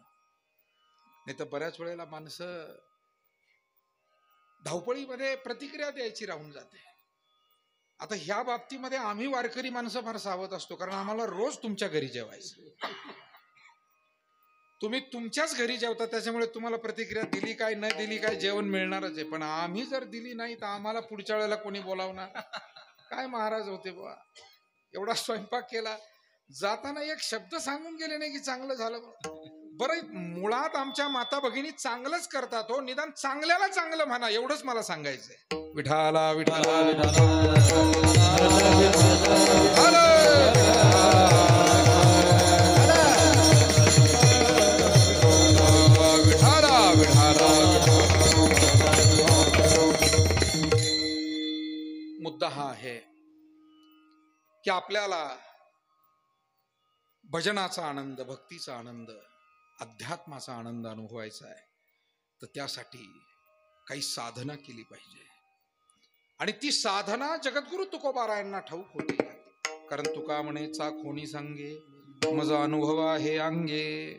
S1: नाही तर बऱ्याच वेळेला माणसं धावपळीमध्ये प्रतिक्रिया द्यायची राहून जाते. आता ह्या बाबतीमध्ये आम्ही वारकरी माणसं फार सावध असतो, कारण आम्हाला रोज तुमच्या घरी जेवायचं. तुम्ही तुमच्याच घरी जेवता, त्याच्यामुळे तुम्हाला प्रतिक्रिया दिली काय न दिली काय जेवण मिळणारच आहे. पण आम्ही जर दिली नाही तर आम्हाला पुढच्या वेळेला कोणी बोलावणार? काय महाराज होते बुवा, एवढा स्वयंपाक केला, जाताना एक शब्द सांगून गेले नाही की चांगलं झालं. बरं, मुळात आमच्या माता भगिनी चांगलंच करतात हो, निदान चांगल्याला चांगलं म्हणा, एवढंच मला सांगायचंय. विठाला विठाला मुद्दा हा आहे की आपल्याला भजनाचा आनंद, भक्तीचा आनंद, अध्यात्माचा आनंद अनुभवायचा आहे, तर त्यासाठी काही साधना केली पाहिजे. आणि ती साधना जगद्गुरु तुकोबारायांना ठाऊक होती. कारण तुका म्हणेचा कोणी सांगे, मजा अनुभव आहे अंगे.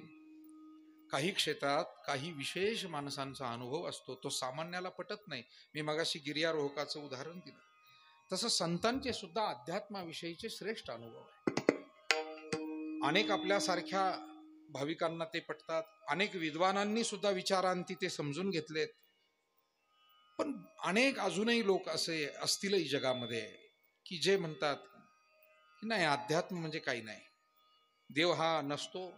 S1: काही क्षेत्रात काही विशेष माणसांचा अनुभव असतो, तो सामान्याला पटत नाही. मी मगाशी गिर्यारोहकाचं उदाहरण दिलं. तसं संतांचे सुद्धा अध्यात्माविषयीचे श्रेष्ठ अनुभव आहे. अनेक आपल्यासारख्या भाविकांना ते पटतात, अनेक विद्वानांनी सुद्धा विचारांती ते समजून घेतलेत. पण अनेक अजूनही लोक असे असतीलही जगामध्ये की जे म्हणतात की नाही, अध्यात्म म्हणजे काही नाही, देव हा नसतो,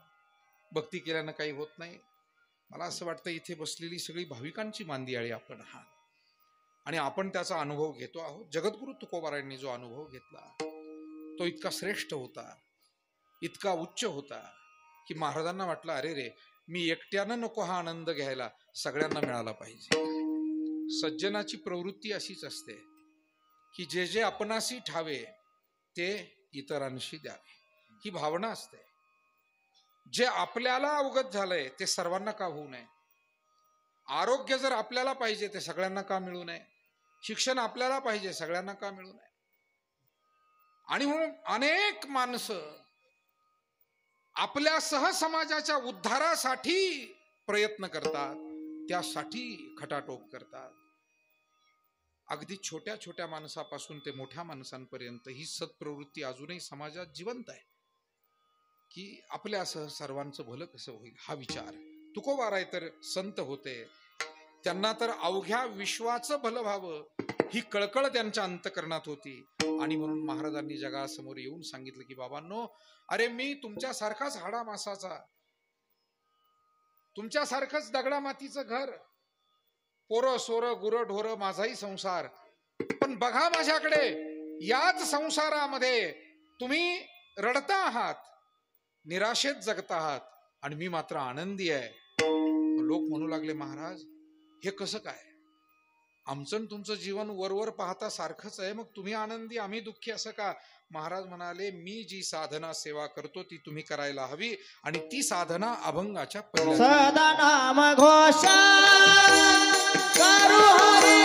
S1: भक्ती केल्यानं काही होत नाही. मला असं वाटतं इथे बसलेली सगळी भाविकांची मांदियाळी आपण आहात आणि आपण त्याचा अनुभव घेतो आहोत. जगद्गुरु तुकोबारायांनी जो अनुभव घेतला तो इतका श्रेष्ठ होता, इतका उच्च होता की महाराजांना वाटलं, अरे रे, मी एकट्यानं नको हा आनंद घ्यायला, सगळ्यांना मिळाला पाहिजे. सज्जनाची प्रवृत्ती अशीच असते की जे जे आपणाशी ठावे ते इतरांशी द्यावे, ही भावना असते. जे आपल्याला अवगत झालंय ते सर्वांना का होऊ नये? आरोग्य जर आपल्याला पाहिजे ते सगळ्यांना का मिळू नये? शिक्षण आपल्याला पाहिजे, सगळ्यांना का मिळू नये? आणि म्हणून अनेक माणसं आपल्या सहसमाजाच्या उद्धारासाठी प्रयत्न करतात, त्यासाठी खटाटोप करतात. अगदी छोट्या छोट्या माणसापासून ते मोठ्या माणसांपर्यंत ही सत्प्रवृत्ती अजूनही समाजात जिवंत आहे की आपल्यासह सर्वांचं भलं कसं होईल हा विचार. तुकोबाराय तर संत होते, त्यांना तर अवघ्या विश्वाचं भलं व्हावं ही कळकळ त्यांच्या अंतकरणात होती. आणि म्हणून महाराजांनी जगासमोर येऊन सांगितलं की बाबांनो, अरे मी तुमच्यासारखाच हाडामासाचा, तुमच्यासारखंच दगडा मातीचं घर, पोरं सोरं गुरं ढोरं, माझाही संसार, पण बघा माझ्याकडे, याच संसारामध्ये तुम्ही रडता आहात, निराशेत जगता आहात आणि मी मात्र आनंदी आहे. लोक म्हणू लागले, महाराज हे कसं काय? आमचं आणि तुमचं जीवन वरवर पाहता सारखंच आहे, मग तुम्ही आनंदी आम्ही दुःखी असं का? महाराज म्हणाले, मी जी साधना सेवा करतो ती तुम्ही करायला हवी, आणि ती साधना अभंगाच्या
S2: सदा नाम घोष करू हरी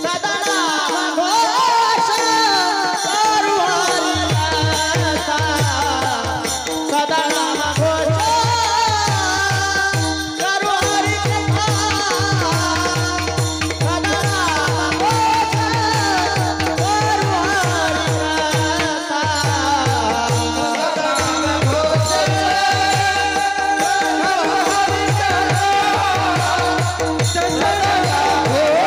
S2: सदा नाम घोष करू हरी सदा नाम घोष करू हरी सदा नाम घोष करू हरी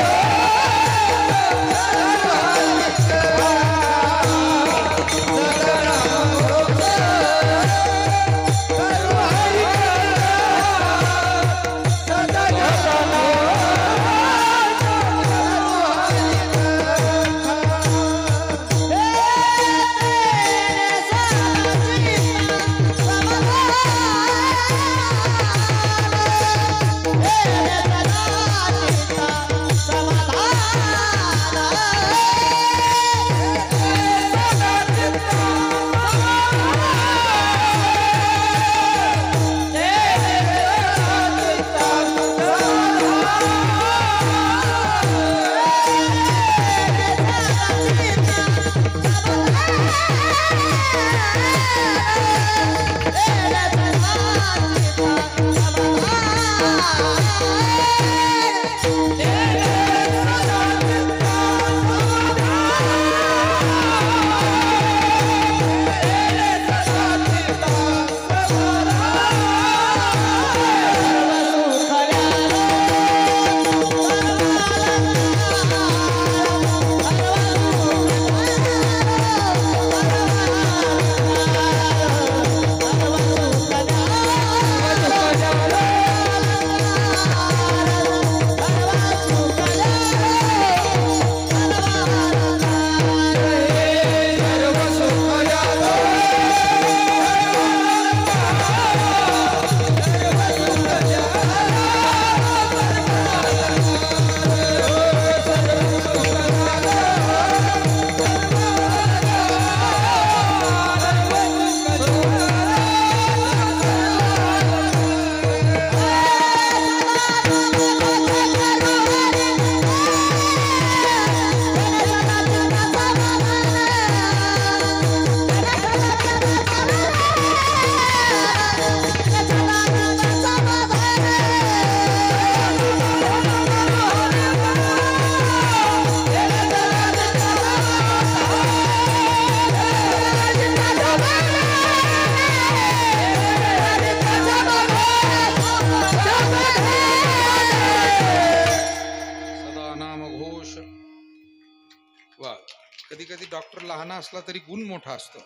S1: कधी कधी डॉक्टर लहान असला तरी गुण मोठा असतो.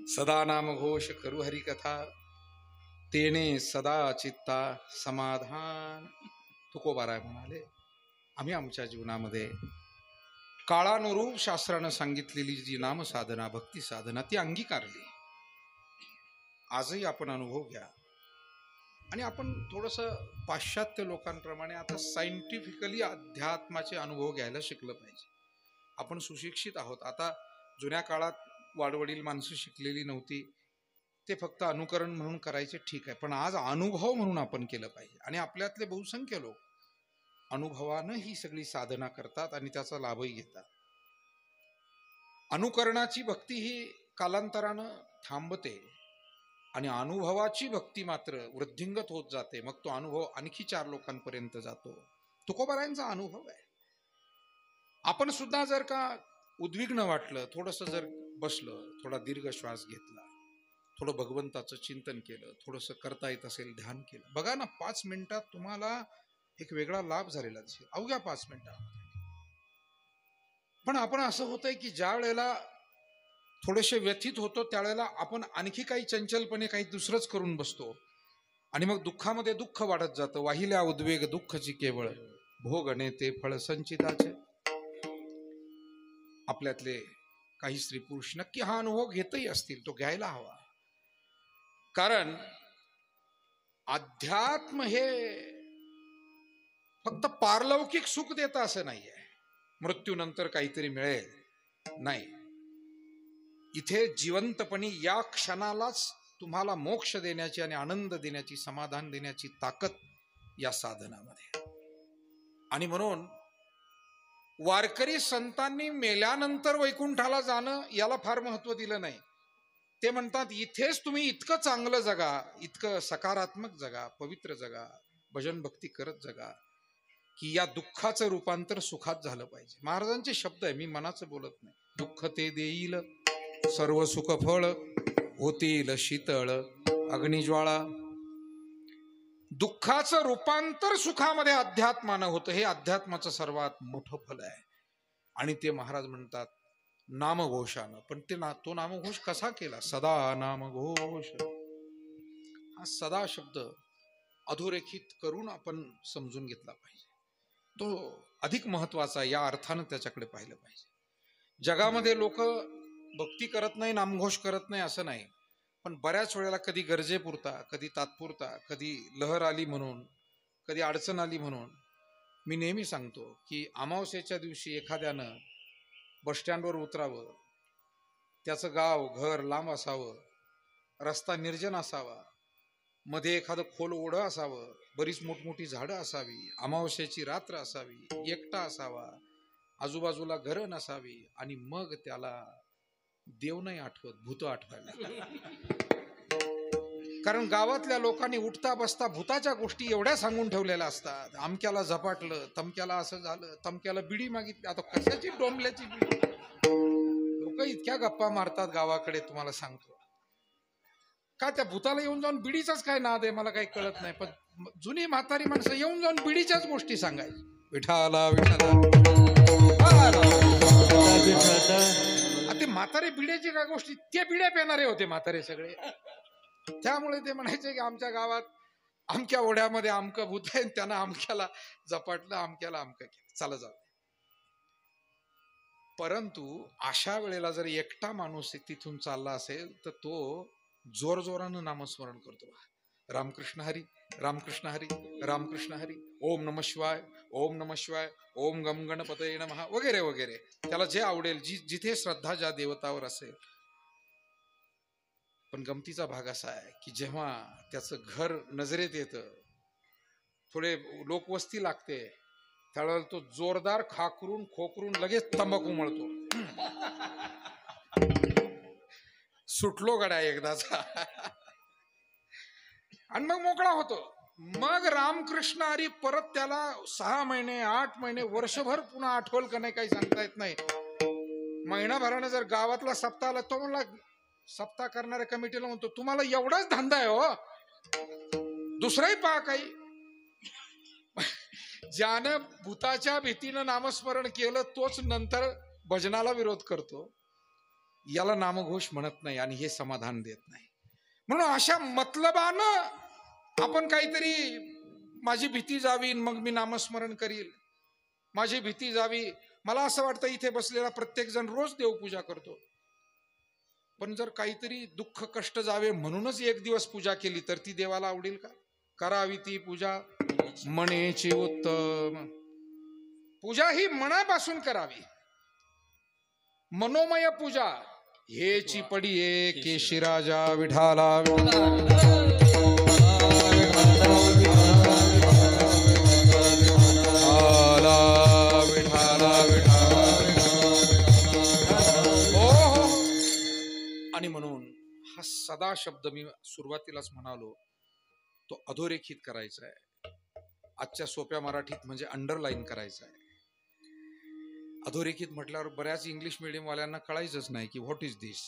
S1: सदा नाम घोष करू हरी कथा, तेने सदा चित्ता समाधान. तुकोबाराय म्हणाले, आम्ही आमच्या जीवनामध्ये काळानुरूप शास्त्रानं सांगितलेली जी नाम साधना, भक्ती साधना ती अंगीकारली. आजही आपण अनुभव घ्या. आणि आपण थोडंसं पाश्चात्य लोकांप्रमाणे आता सायंटिफिकली अध्यात्माचे अनुभव घ्यायला शिकलं पाहिजे. आपण सुशिक्षित आहोत. आता जुन्या काळात वाडवडील माणसं शिकलेली नव्हती, ते फक्त अनुकरण म्हणून करायचे, ठीक आहे. पण आज अनुभव म्हणून आपण केलं पाहिजे. आणि आपल्यातले बहुसंख्य लोक अनुभवानं ही सगळी साधना करतात आणि त्याचा लाभही घेतात. अनुकरणाची भक्ती ही कालांतरानं थांबते आणि अनुभवाची भक्ती मात्र वृद्धिंगत होत जाते. मग तो अनुभव आणखी 4 लोकांपर्यंत जातो. तुकोबारायांचा अनुभव आहे. आपण सुद्धा जर का उद्विग्न वाटलं, थोडंसं जर बसलं, थोडा दीर्घ श्वास घेतला, थोडं भगवंताचं चिंतन केलं, थोडंसं करता येत असेल ध्यान केलं, बघा ना 5 मिनिटात तुम्हाला एक वेगळा लाभ झालेला दिसेल, अवघ्या 5 मिनिटात. पण आपण असं होतंय की ज्या वेळेला थोडेसे व्यथित होतो त्यावेळेला आपण आणखी काही चंचलपणे काही दुसरंच करून बसतो आणि मग दुःखामध्ये दुःख वाढत जातं. वाहिल्या उद्वेग दुःखची केवळ, भोगणे ते फळ संचिताचे. आपल्यातले काही स्त्री पुरुष नक्की हा अनुभव घेतही असतील, तो घ्यायला हवा. कारण अध्यात्म हे फक्त पारलौकिक सुख देतं असं नाहीये, मृत्यूनंतर काहीतरी मिळेल नाही. इथे जिवंतपणी या क्षणालाच तुम्हाला मोक्ष देण्याची आणि आनंद देण्याची, समाधान देण्याची ताकद या साधनामध्ये. आणि म्हणून वारकरी संतांनी मेल्यानंतर वैकुंठाला जाणं याला फार महत्व दिलं नाही. ते म्हणतात इथेच तुम्ही इतकं चांगलं जगा, इतकं सकारात्मक जगा, पवित्र जगा, भजन भक्ती करत जगा की या दुःखाचं रूपांतर सुखात झालं पाहिजे. महाराजांचे शब्द आहे, मी मनाचं बोलत नाही. दुःख ते देईल सर्व सुख फळ, होतील शीतळ अग्निज्वाळा. दुःखाचं रूपांतर सुखामध्ये अध्यात्मानं होतं, हे अध्यात्माचं सर्वात मोठं फल आहे. आणि ते महाराज म्हणतात नामघोषानं. पण ते तो नामघोष कसा केला? सदा नामघोष. हा सदा शब्द अधोरेखित करून आपण समजून घेतला पाहिजे. तो अधिक महत्वाचा, या अर्थानं त्याच्याकडे पाहिलं पाहिजे. जगामध्ये लोक भक्ती करत नाही, नामघोष करत नाही असं नाही, पण बऱ्याच वेळेला कधी गरजेपुरता, कधी तात्पुरता, कधी लहर आली म्हणून, कधी अडचण आली म्हणून. मी नेहमी सांगतो की अमावस्येच्या दिवशी एखाद्यानं बसस्टँडवर उतरावं, त्याचं गाव घर लांब असावं, रस्ता निर्जन असावा, मध्ये एखादं खोल ओढं असावं, बरीच मोठमोठी झाडं असावी, अमावस्येची रात्र असावी, एकटा असावा, आजूबाजूला घरं नसावी, आणि मग त्याला देव नाही आठवत, भूत आठवायला. कारण गावातल्या लोकांनी उठता बसता भूताच्या गोष्टी एवढ्या सांगून ठेवलेल्या असतात. अमक्याला झपाटलं, तमक्याला असं झालं, तमक्याला बिडी मागितली. आता कशाची डोंबल्याची बिडी? लोक इतक्या गप्पा मारतात गावाकडे, तुम्हाला सांगतो. का त्या भूताला येऊन जाऊन बिडीचाच काय नाद आहे मला काही कळत नाही. पण जुनी म्हातारी माणसं येऊन जाऊन बिडीच्याच गोष्टी सांगायची. विठाला विठाला. ते म्हातारे बिड्याची काय गोष्टी, ते बिड्या पेणारे होते म्हातारे सगळे. त्यामुळे ते म्हणायचे की आमच्या गावात अमक्या ओढ्यामध्ये अमकं भूत आहे, त्यानं अमक्याला झपाटलं, अमक्याला अमकं केलं. चला जाऊ. परंतु अशा वेळेला जर एकटा माणूस तिथून चालला असेल तर तो जोर जोरानं नामस्मरण करतो. रामकृष्ण हरी, रामकृष्ण हरी, रामकृष्ण हरी, ओम नमः शिवाय, ओम नमः शिवाय, ओम गम गणपतये नमः, वगैरे वगैरे. त्याला जे आवडेल, जिथे श्रद्धा ज्या देवतावर असेल. पण गमतीचा भाग असा आहे की जेव्हा त्याचं घर नजरेत येतं, थोडे लोकवस्ती लागते, त्यावेळेला तो जोरदार खाकरून खोकरून लगेच तंबाखू मळतो. सुटलो गड्या एकदाचा. आणि मग मोकळा होतो. मग रामकृष्ण हरी परत त्याला 6 महिने, 8 महिने, वर्षभर पुन्हा आठवल का नाही काही सांगता येत नाही. महिनाभराने जर गावातला सप्ताह आला, तो म्हणला, सप्ताह करणाऱ्या कमिटीला म्हणतो, तुम्हाला एवढाच धंदा आहे हो, दुसराही पहा काही. ज्यानं भूताच्या भीतीनं नामस्मरण केलं तोच नंतर भजनाला विरोध करतो. याला नामघोष म्हणत नाही आणि हे समाधान देत नाही. म्हणून अशा मतलबानं आपण काहीतरी माझी भीती जावी मग मी नामस्मरण करील, माझी भीती जावी. मला असं वाटतं इथे बसलेला प्रत्येक जण रोज देवपूजा करतो, पण जर काहीतरी दुःख कष्ट जावे म्हणूनच एक दिवस पूजा केली तर ती देवाला आवडेल का? करावी ती पूजा मनेची उत्तम. पूजा ही मनापासून करावी, मनोमय पूजा. हेची पडिये केशिराजा विठाला. आणि म्हणून हा सदा शब्द मी सुरुवातीलाच म्हणालो तो अधोरेखित करायचा आहे. आजच्या सोप्या मराठीत म्हणजे अंडरलाईन करायचा आहे. अधोरेखित म्हटल्यावर बऱ्याच इंग्लिश मीडियम वाल्यांना कळायचंच नाही की व्हॉट इज दिस.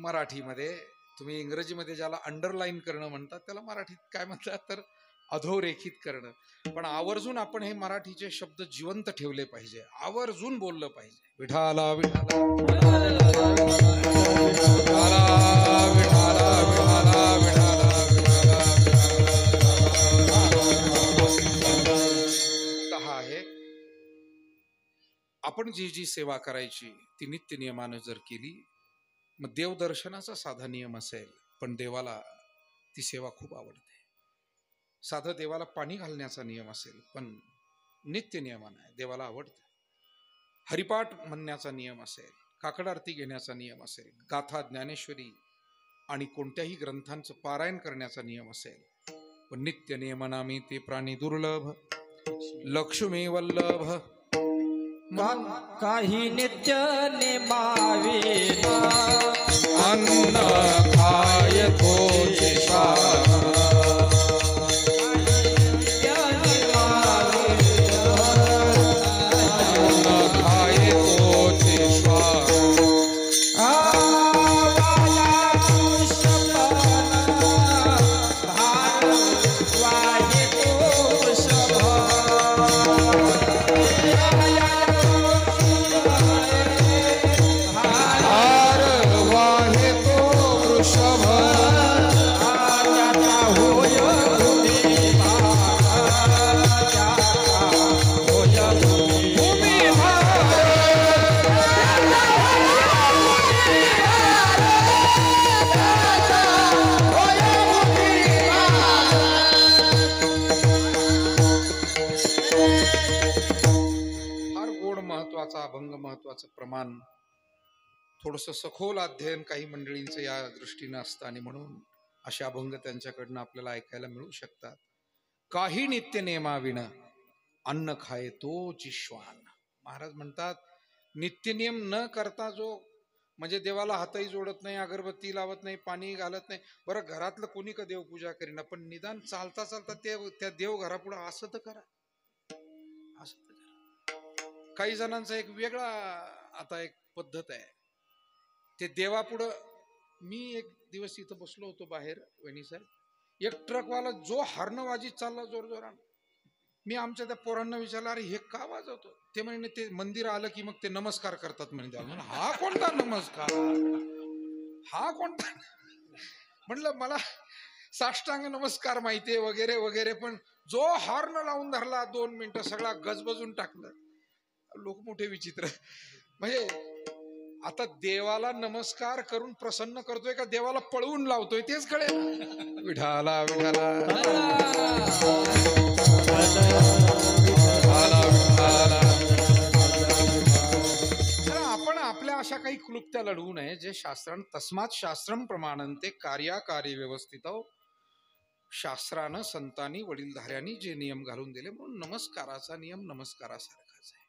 S1: मराठीमध्ये तुम्ही इंग्रजीमध्ये ज्याला अंडरलाईन करणं म्हणतात त्याला मराठीत काय म्हणतात तर अधोरेखित करणं. पण आवर्जून आपण हे मराठीचे शब्द जिवंत ठेवले पाहिजे, आवर्जून बोललं पाहिजे. विठाला विठाला विठाला विठाला विठाला विठाला आहे. आपण जी जी सेवा करायची ती नित्य नियमानं जर केली, मग देवदर्शनाचा साधा नियम असेल, पण देवाला ती सेवा खूप आवडते. साधं देवाला पाणी घालण्याचा नियम असेल, पण नित्य नियमानं आहे, देवाला आवडतं. हरिपाठ म्हणण्याचा नियम असेल, काकड आरती घेण्याचा नियम असेल, गाथा ज्ञानेश्वरी आणि कोणत्याही ग्रंथांचं पारायण करण्याचा नियम असेल, पण नित्य नियमनामी ते प्राणी दुर्लभ लक्ष्मी वल्लभ.
S2: काही नित्य नेमाविना
S3: अन्न खाय तोचे
S1: अभंग महत्वाचं प्रमाण थोडंसं सखोल अध्ययन काही मंडळींचं या दृष्टीनं असतं आणि म्हणून असे अभंग त्यांच्याकडनं आपल्याला ऐकायला मिळू शकतात. काही नित्य नियमाविण अन्न खाये तो जिश्वान. महाराज म्हणतात नित्यनियम न करता जो म्हणजे देवाला हातही जोडत नाही, अगरबत्ती लावत नाही, पाणी घालत नाही. बरं घरातलं कोणी का देवपूजा करीना, पण निदान चालता चालता त्या देव घरापुढं असं तर करा, असं तर करा. काही जणांचा एक वेगळा आता एक पद्धत आहे, ते देवापुढं. मी एक दिवस इथं बसलो होतो बाहेर वहिनी साहेब, एक ट्रकवाला जो हॉर्न वाजीत चालला जोरजोरानं. मी आमच्या त्या पोरांना विचारलं, अरे हे का वाजवतो? ते म्हणे ते मंदिर आलं की मग ते नमस्कार करतात म्हणे. हा कोणता नमस्कार, हा कोणता? म्हटलं मला साष्टांग नमस्कार माहितीये वगैरे वगैरे, पण जो हॉर्न लावून धरला 2 मिनिटं सगळा गजबजून टाकलं. लोक मोठे विचित्र. म्हणजे आता देवाला नमस्कार करून प्रसन्न करतोय का देवाला पळवून लावतोय तेच कळेल. विठाला विठाला तर आपण आपल्या अशा काही क्लुप्त्या लढवू नये जे शास्त्रान तस्मात शास्त्रम प्रमाणंते कार्याकारी व्यवस्थित. शास्त्रानं संतांनी वडीलधाऱ्यांनी जे नियम घालून दिले, म्हणून नमस्काराचा नियम नमस्कारासारखाच आहे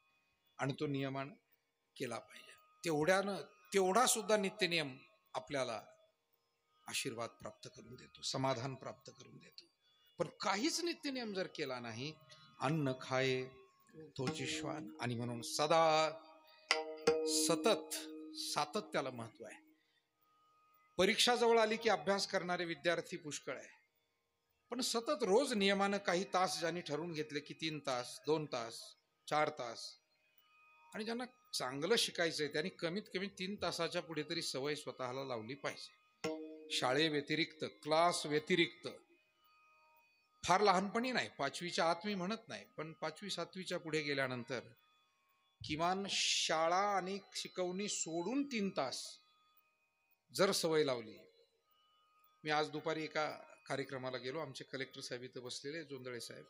S1: आणि तो नियमानं केला पाहिजे. तेवढा सुद्धा नित्यनियम आपल्याला आशीर्वाद प्राप्त करून देतो, समाधान प्राप्त करून देतो. पण काहीच नित्यनियम जर केला नाही, अन्न खाये तो जिश्वान. आणि म्हणून सदा सतत सातत्याला महत्व आहे. परीक्षा जवळ आली की अभ्यास करणारे विद्यार्थी पुष्कळ आहे, पण सतत रोज नियमानं काही तास ज्यांनी ठरवून घेतले की 3 तास, 2 तास, 4 तास, आणि ज्यांना चांगलं शिकायचंय त्यांनी कमीत कमी 3 तासाच्या पुढे तरी सवय स्वतःला लावली पाहिजे. शाळेव्यतिरिक्त, क्लास व्यतिरिक्त, फार लहानपणी नाही, 5वीच्या आत मी म्हणत नाही, पण 5वी 7वीच्या पुढे गेल्यानंतर किमान शाळा आणि शिकवणी सोडून 3 तास जर सवय लावली. मी आज दुपारी एका कार्यक्रमाला गेलो, आमचे कलेक्टर साहेब इथं बसलेले, जोंधळे साहेब.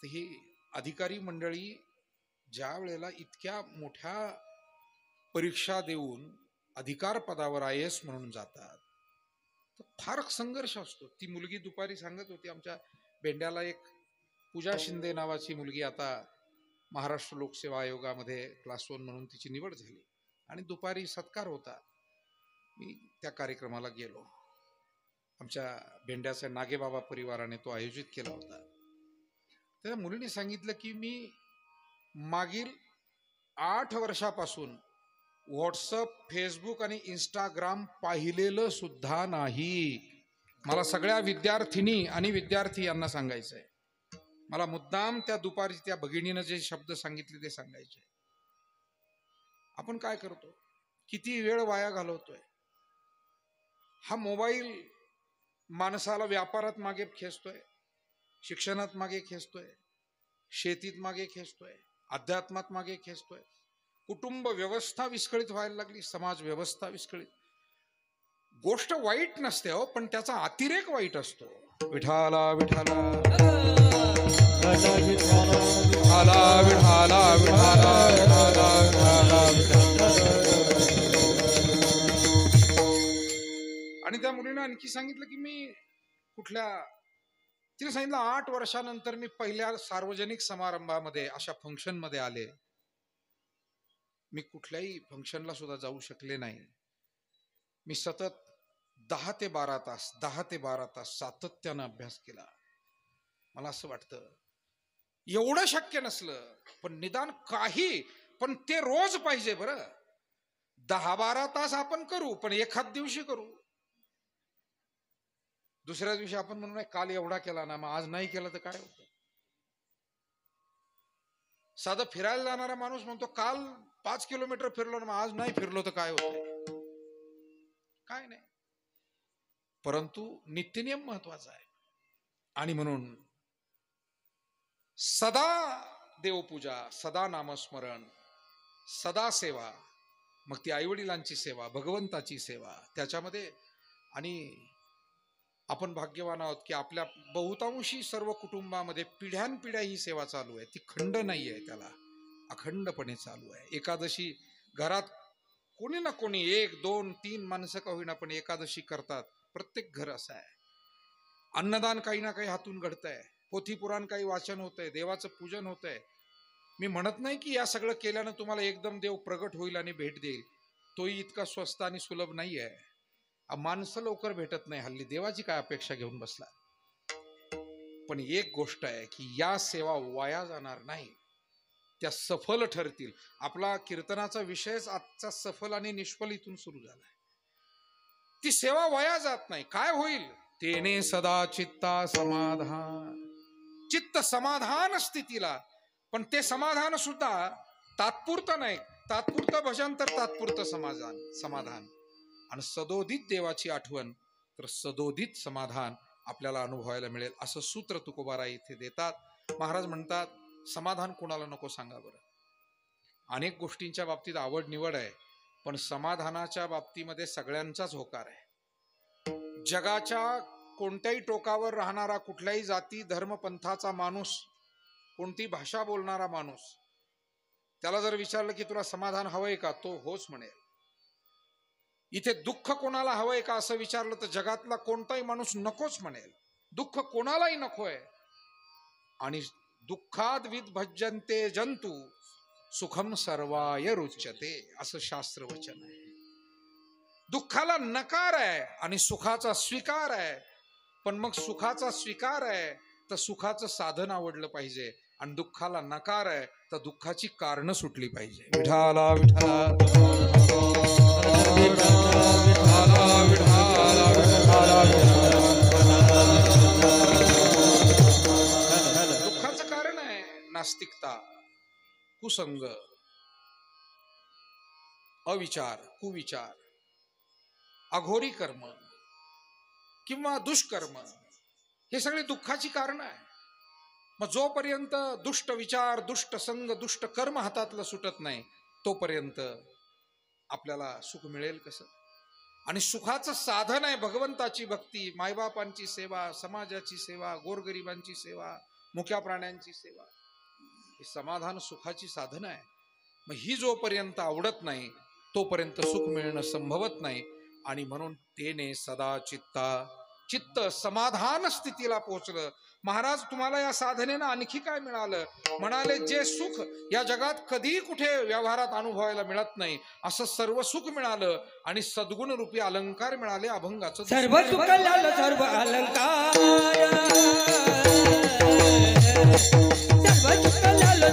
S1: तर ही अधिकारी मंडळी ज्या वेळेला इतक्या मोठ्या परीक्षा देऊन अधिकार पदावर IAS म्हणून जातात, तर फार संघर्ष असतो. ती मुलगी दुपारी सांगत होती, आमच्या बेंड्याला एक पूजा शिंदे नावाची मुलगी आता महाराष्ट्र लोकसेवा आयोगामध्ये क्लास 1 म्हणून तिची निवड झाली, आणि दुपारी सत्कार होता. मी त्या कार्यक्रमाला गेलो. आमच्या बेंड्याच्या नागेबाबा परिवाराने तो आयोजित केला होता. त्या मुलीने सांगितलं की मी मागील 8 वर्षापासून व्हॉट्सअप, फेसबुक आणि इंस्टाग्राम पाहिलेलं सुद्धा नाही. मला सगळ्या विद्यार्थिनी आणि विद्यार्थी यांना सांगायचंय, मला मुद्दाम त्या दुपारी त्या भगिनीनं जे शब्द सांगितले ते सांगायचे. आपण काय करतो, किती वेळ वाया घालवतोय. हा मोबाईल माणसाला व्यापारात मागे खेचतोय, शिक्षणात मागे खेचतोय, शेतीत मागे खेचतोय, अध्यात्मात मागे खेचतोय. कुटुंब व्यवस्था विस्कळीत व्हायला लागली, समाज व्यवस्था विस्कळीत. गोष्ट वाईट नसते हो, पण त्याचा अतिरेक वाईट असतो. विठाला विठाला विठाला विठाला विठाला विठाला. आणि त्या मुलीने आणखी सांगितलं की मी तिने सांगितलं 8 वर्षानंतर मी पहिल्या सार्वजनिक समारंभामध्ये, अशा फंक्शन मध्ये आले. मी कुठल्याही फंक्शनला सुद्धा जाऊ शकले नाही. मी सतत 10 ते 12 तास सातत्यानं अभ्यास केला. मला असं वाटतं एवढं शक्य नसलं पण निदान काही, पण ते रोज पाहिजे. बरं, 10-12 तास आपण करू, पण एखाद दिवशी करू. दुसऱ्या दिवशी आपण म्हणू, नाही काल एवढा केला ना, मग आज नाही केलं तर काय होतं. साधं फिरायला जाणारा माणूस म्हणतो काल 5 किलोमीटर फिरलो ना, मग आज नाही फिरलो तर काय होतं. काय नाही, परंतु नित्यनियम महत्वाचा आहे. आणि म्हणून सदा देवपूजा, सदा नामस्मरण, सदा सेवा, मग ती आईवडिलांची सेवा, भगवंताची सेवा, त्याच्यामध्ये. आणि आपण भाग्यवान आहोत की आपल्या बहुतांशी सर्व कुटुंबामध्ये पिढ्यानपिढ्या ही सेवा चालू आहे. ती खंड नाही आहे, त्याला अखंडपणे चालू आहे. एकादशी घरात कोणी ना कोणी 1, 2, 3 माणसं का होईना पण एकादशी करतात. प्रत्येक घर असं आहे. अन्नदान काही ना काही हातून घडतंय, पोथी पुराण काही वाचन होतंय, देवाचं पूजन होतंय. मी म्हणत नाही की या सगळं केल्यानं तुम्हाला एकदम देव प्रगट होईल आणि भेट देईल. तोही इतका स्वस्त आणि सुलभ नाही आहे. माणसं लवकर भेटत नाही हल्ली, देवाची काय अपेक्षा घेऊन बसला. पण एक गोष्ट आहे की या सेवा वाया जाणार नाही, त्या सफल ठरतील. आपला कीर्तनाचा विषयच आजचा सफल आणि निष्फल इथून सुरू झालाय. ती सेवा वाया जात नाही. काय होईल, तेने सदा चित्ता समाधान, चित्त समाधान स्थितीला. पण ते समाधान सुद्धा तात्पुरतं नाही. तात्पुरतं भजन तर तात्पुरतं समाधान, आणि सदोदित देवाची आठवण तर सदोदित समाधान आपल्याला अनुभवायला मिळेल. असं सूत्र तुकोबाराय इथे देतात. महाराज म्हणतात समाधान कोणाला नको सांगा बरं. अनेक गोष्टींच्या बाबतीत आवड निवड आहे, पण समाधानाच्या बाबतीमध्ये सगळ्यांचाच होकार आहे. जगाच्या कोणत्याही टोकावर राहणारा, कुठल्याही जाती धर्म पंथाचा माणूस, कोणती भाषा बोलणारा माणूस, त्याला जर विचारलं की तुला समाधान हवंय का, तो होच म्हणेल. इथे दुःख कोणाला हवंय का असं विचारलं तर जगातला कोणताही माणूस नकोच म्हणेल. दुःख कोणालाही नकोय. आणि दुःखाद विद्भज्यन्ते जंतु सुखम सर्वाय रुच्यते, असं शास्त्र वचन आहे. दुःखाला नकार आहे आणि सुखाचा स्वीकार आहे. पण मग सुखाचा स्वीकार आहे तर सुखाचं साधन आवडलं पाहिजे, आणि दुःखाला नकार आहे तर दुःखाची कारणं सुटली पाहिजे. विठाला विठाला विठाला विठाला विठाला विठाला. नास्तिकता, कुसंग, अविचार, कुविचार, अघोरी कर्म किंवा दुष्कर्म हे सगळे दुःखाची कारण आहे. मग जोपर्यंत दुष्ट विचार, दुष्ट संग, दुष्ट कर्म हातातलं सुटत नाही तोपर्यंत आपल्याला सुख मिळेल कसं? आणि सुखाचं साधन आहे भगवंताची भक्ती, मायबापांची सेवा, समाजाची सेवा, गोरगरिबांची सेवा, मुक्या प्राण्यांची सेवा. हे समाधान सुखाची साधन आहे. मग ही जोपर्यंत आवडत नाही तोपर्यंत सुख मिळणं संभवत नाही. आणि म्हणून तेने सदा चित्त समाधान स्थितीला पोहोचलं. महाराज तुम्हाला या साधनेनं आणखी काय मिळालं? म्हणाले जे सुख या जगात कधी कुठे व्यवहारात अनुभवायला मिळत नाही असं सर्व सुख मिळालं आणि सद्गुण रूपी अलंकार मिळाले. अभंगाचं
S2: सर्व सुख झालं, सर्व अलंकार, सर्व सुख झालं,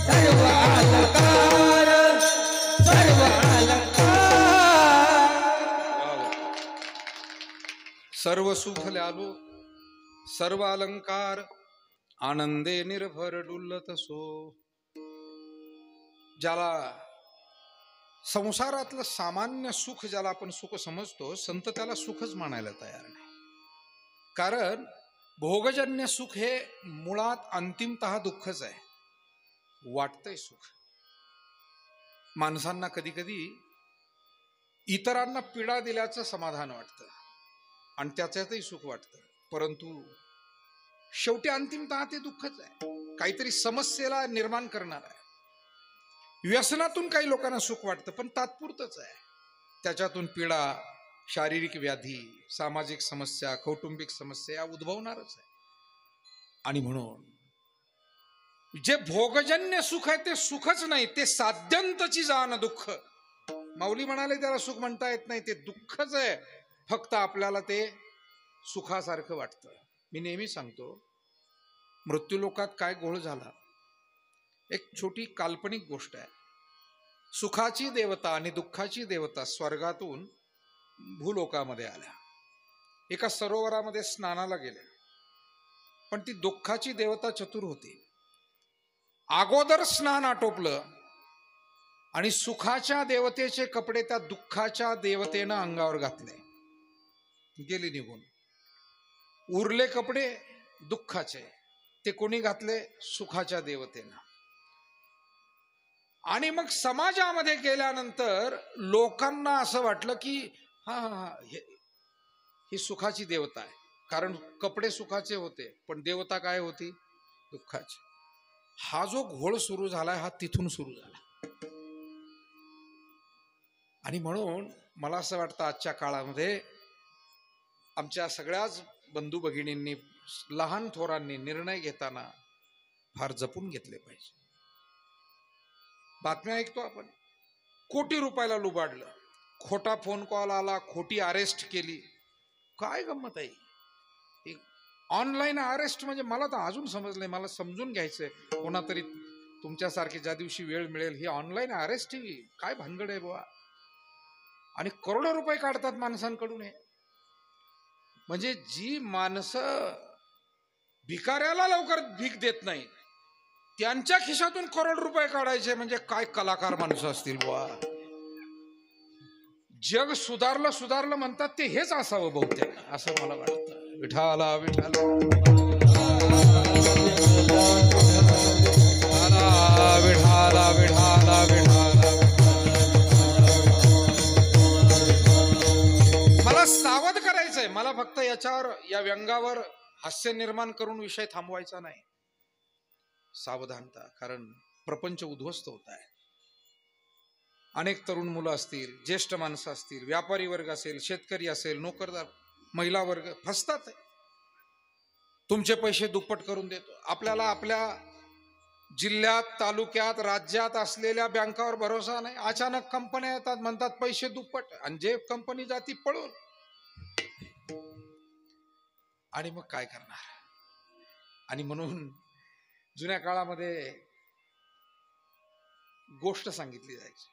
S2: सर्व अलंकार, झालं सर्व अलंकार,
S1: सर्व सुख ल्यालो, सर्व अलंकार, आनंदे निर्भर डुलत सो. ज्याला संसारातलं सामान्य सुख ज्याला आपण सुख समजतो, संत त्याला सुखच मानायला तयार नाही. कारण भोगजन्य सुख हे मुळात अंतिमतः दुःखच आहे. वाटतंय सुख. माणसांना कधी कधी इतरांना पीडा दिल्याचं समाधान वाटतं आणि त्याच्यातही सुख वाटतं, परंतु शेवटी अंतिमतः ते दुःखच आहे. काहीतरी समस्येला निर्माण करणार आहे. व्यसनातून काही लोकांना सुख वाटतं पण तात्पुरतच आहे. त्याच्यातून पीडा, शारीरिक व्याधी, सामाजिक समस्या, कौटुंबिक समस्या उद्भवणारच आहे. आणि म्हणून जे भोगजन्य सुख आहे ते सुखच नाही, ते साध्यंतची जाण दुःख. माऊली म्हणाले त्याला सुख म्हणता येत नाही, ते दुःखच आहे. फक्त आपल्याला ते सुखासारखं वाटतं. मी नेहमी सांगतो, मृत्यूलोकात काय घोळ झाला. एक छोटी काल्पनिक गोष्ट आहे. सुखाची देवता आणि दुःखाची देवता स्वर्गातून भूलोकामध्ये आल्या. एका सरोवरामध्ये स्नानाला गेल्या. पण ती दुःखाची देवता चतुर होती. अगोदर स्नान आटोपलं आणि सुखाच्या देवतेचे कपडे त्या दुःखाच्या देवतेनं अंगावर घातले, गेली निघून. उरले कपडे दुःखाचे, ते कोणी घातले? सुखाच्या देवतेनं. आणि मग समाजामध्ये गेल्यानंतर लोकांना असं वाटलं की हा हा ही सुखाची देवता आहे. कारण कपडे सुखाचे होते पण देवता काय होती? दुःखाची. हा जो घोळ सुरू झालाय हा तिथून सुरू झाला. आणि म्हणून मला असं वाटतं आजच्या काळामध्ये आमच्या सगळ्याच बंधू भगिनींनी, लहान थोरांनी निर्णय घेताना फार जपून घेतले पाहिजे. बातम्या ऐकतो आपण, कोटी रुपयाला लुबाडलं, खोटा फोन कॉल आला, खोटी अरेस्ट केली. काय गंमत आहे? ऑनलाईन अरेस्ट म्हणजे मला तर अजून समजलंय, मला समजून घ्यायचंय कोणातरी तुमच्यासारखी ज्या दिवशी वेळ मिळेल. ही ऑनलाईन अरेस्ट ही काय भानगड आहे बुवा. आणि करोडो रुपये काढतात माणसांकडून. हे म्हणजे जी माणसं भिकाऱ्याला लवकर भीक देत नाही त्यांच्या खिशातून करोड रुपये काढायचे म्हणजे काय कलाकार माणसं असतील बुवा. जग सुधारलं म्हणतात ते हेच असावं बहुतेक, असं मला वाटतं. विठाला विठाला विठाला विठाला विठाला. मला सावध करायचंय. मला फक्त याच्यावर, या व्यंगावर हास्य निर्माण करून विषय थांबवायचा नाही. सावधानता, कारण प्रपंच उद्ध्वस्त होत आहे. अनेक तरुण मुलं असतील, ज्येष्ठ माणसं असतील, व्यापारी वर्ग असेल, शेतकरी असेल, नोकरदार, महिला वर्ग फसतात. तुमचे पैसे दुप्पट करून देतो. आपल्याला आपल्या जिल्ह्यात, तालुक्यात, राज्यात असलेल्या बँकावर भरोसा नाही. अचानक कंपन्या येतात, म्हणतात पैसे दुप्पट, आणि जे कंपनी जाती पळून. आणि मग काय करणार. आणि म्हणून जुन्या काळामध्ये गोष्ट सांगितली जायची.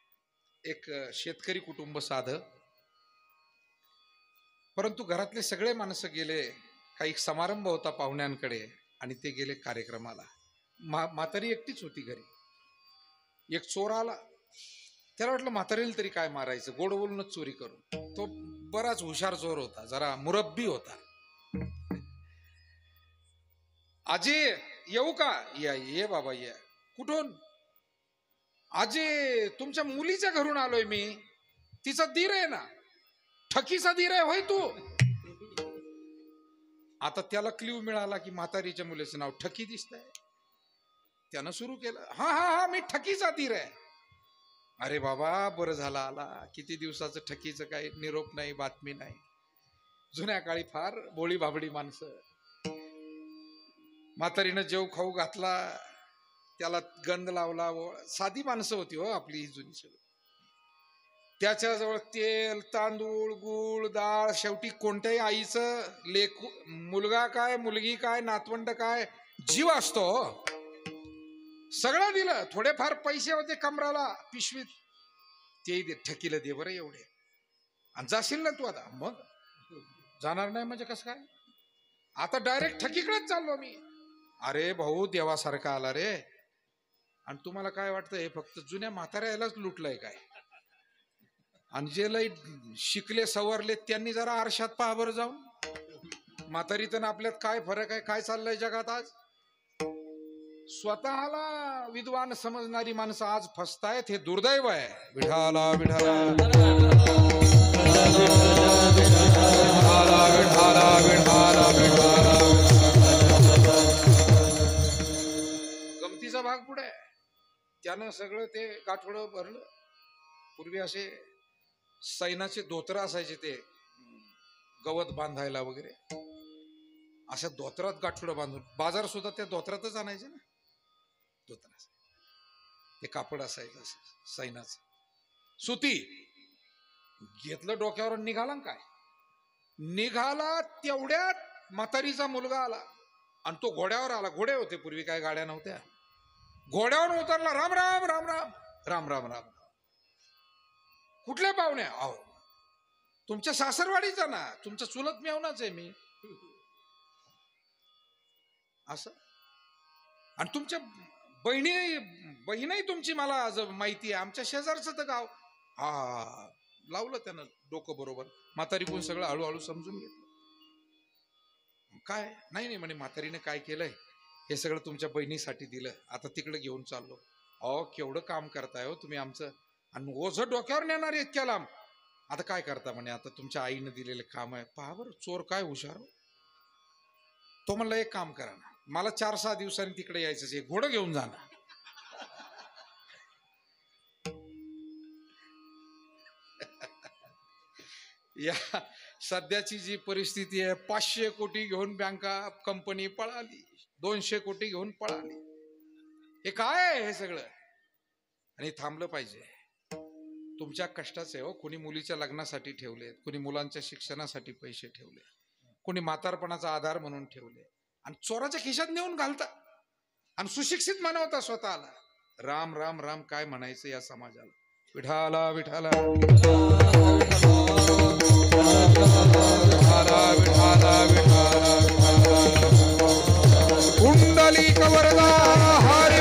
S1: एक शेतकरी कुटुंब साधं, परंतु घरातले सगळे माणसं गेले. काही समारंभ होता पाहुण्यांकडे आणि ते गेले कार्यक्रमाला. म्हातारी एकटीच होती घरी. एक चोर आला. त्याला वाटलं म्हातारीला तरी काय मारायचं, गोड बोलूनच चोरी करू. तो बराच हुशार चोर होता, जरा मुरब्बी होता. आजी येऊ का? या, ये बाबा ये. कुठून? आजी तुमच्या मुलीच्या घरून आलोय मी. तिचा दीर आहे ना. ठकीचा दीर आहे होय तू? आता त्याला क्ल्यू मिळाला की म्हातारीच्या मुलीचं नाव ठकी दिसतंय. त्यानं सुरू केलं, हा हा हा मी ठकीचा दीर आहे. अरे बाबा बरं झाला आला. किती दिवसाचं ठकीचं काही निरोप नाही, बातमी नाही. जुन्या काळी फार बोळी बाबडी माणसं. म्हातारीनं जेव खाऊ घातला, त्याला गंध लावला. साधी माणसं होती हो आपली ही जुनी सगळी. त्याच्याजवळ तेल, तांदूळ, गूळ, डाळ, शेवटी कोणत्याही आईचं मुलगा काय, मुलगी काय, नातवंड काय, जीव असतो. सगळं दिलं. थोडेफार पैसे होते कमराला पिशवीत, तेही दे. ठकीला दे बरं एवढे, आणि जाशील ना तू आता. मग जाणार नाही म्हणजे कसं काय? आता डायरेक्ट ठकीकडेच चाललो मी. अरे भाऊ देवासारखा आला रे. आणि तुम्हाला काय वाटतं हे फक्त जुन्या म्हाताऱ्यालाच लुटलंय काय? आणि जे लय शिकले सवरले त्यांनी जरा आरशात पहा बरं जाऊन. म्हातारीतन आपल्यात काय फरक आहे? काय चाललंय जगात आज? स्वतःला विद्वान समजणारी माणसं आज फसतायत. हे दुर्दैव आहे. विठाला विठाला विठाला विठाला विठाला. गमतीचा भाग पुढे. त्यानं सगळं ते गाठोडं भरलं. पूर्वी असे सैनाचे धोतर असायचे, ते गवत बांधायला वगैरे. अशा धोत्रात गाठोडं बांधून बाजार सुद्धा त्या धोत्रातच आणायचे ना. धोत्रात ते कापड असायचं सैनाचं, सुती. घेतलं डोक्यावर, निघाला काय? निघाला तेवढ्यात म्हातारीचा मुलगा आला. आणि तो घोड्यावर आला. घोडे होते पूर्वी, काय गाड्या नव्हत्या. घोड्यावर उतरला. राम राम राम राम राम राम राम. कुठल्या पाहुणे? अहो तुमच्या सासरवाडीचा ना, तुमचा चुलत मेवनाच आहे मी. असं. आणि तुमच्या बहिणही तुमची मला माहिती आहे. आमच्या शेजारचं तर गाव. हा लावलं त्यानं डोकं बरोबर. म्हातारी कोण सगळं हळूहळू समजून घेतलं. काय नाही नाही म्हणे, म्हातारीने काय केलंय हे सगळं तुमच्या बहिणीसाठी दिलं, आता तिकडे घेऊन चाललो. अहो केवढं काम करताय हो तुम्ही आमचं, आणि ओझं डोक्यावर नेणार इतक्या लांब. आता काय करता म्हणे, आता तुमच्या आईनं दिलेलं काम आहे. पहा बरं चोर काय हुशार. तो म्हणला एक काम करा ना, मला 4-6 दिवसांनी तिकडे यायचं, एक घोडं घेऊन जाणार. या सध्याची जी परिस्थिती आहे, 500 कोटी घेऊन बँका कंपनी पळाली, 200 कोटी घेऊन पळाली. हे काय आहे हे सगळं? आणि थांबलं पाहिजे. तुमच्या कष्टाचे हो. कोणी मुलीच्या लग्नासाठी ठेवले, कोणी मुलांच्या शिक्षणासाठी पैसे ठेवले, कोणी म्हातारपणाचा आधार म्हणून ठेवले आणि चोराच्या खिशात नेऊन घालता आणि सुशिक्षित मानवता स्वतःला. राम राम राम काय म्हणायचं या समाजाला. विठाला विठाला कुंडली कवरदा हरी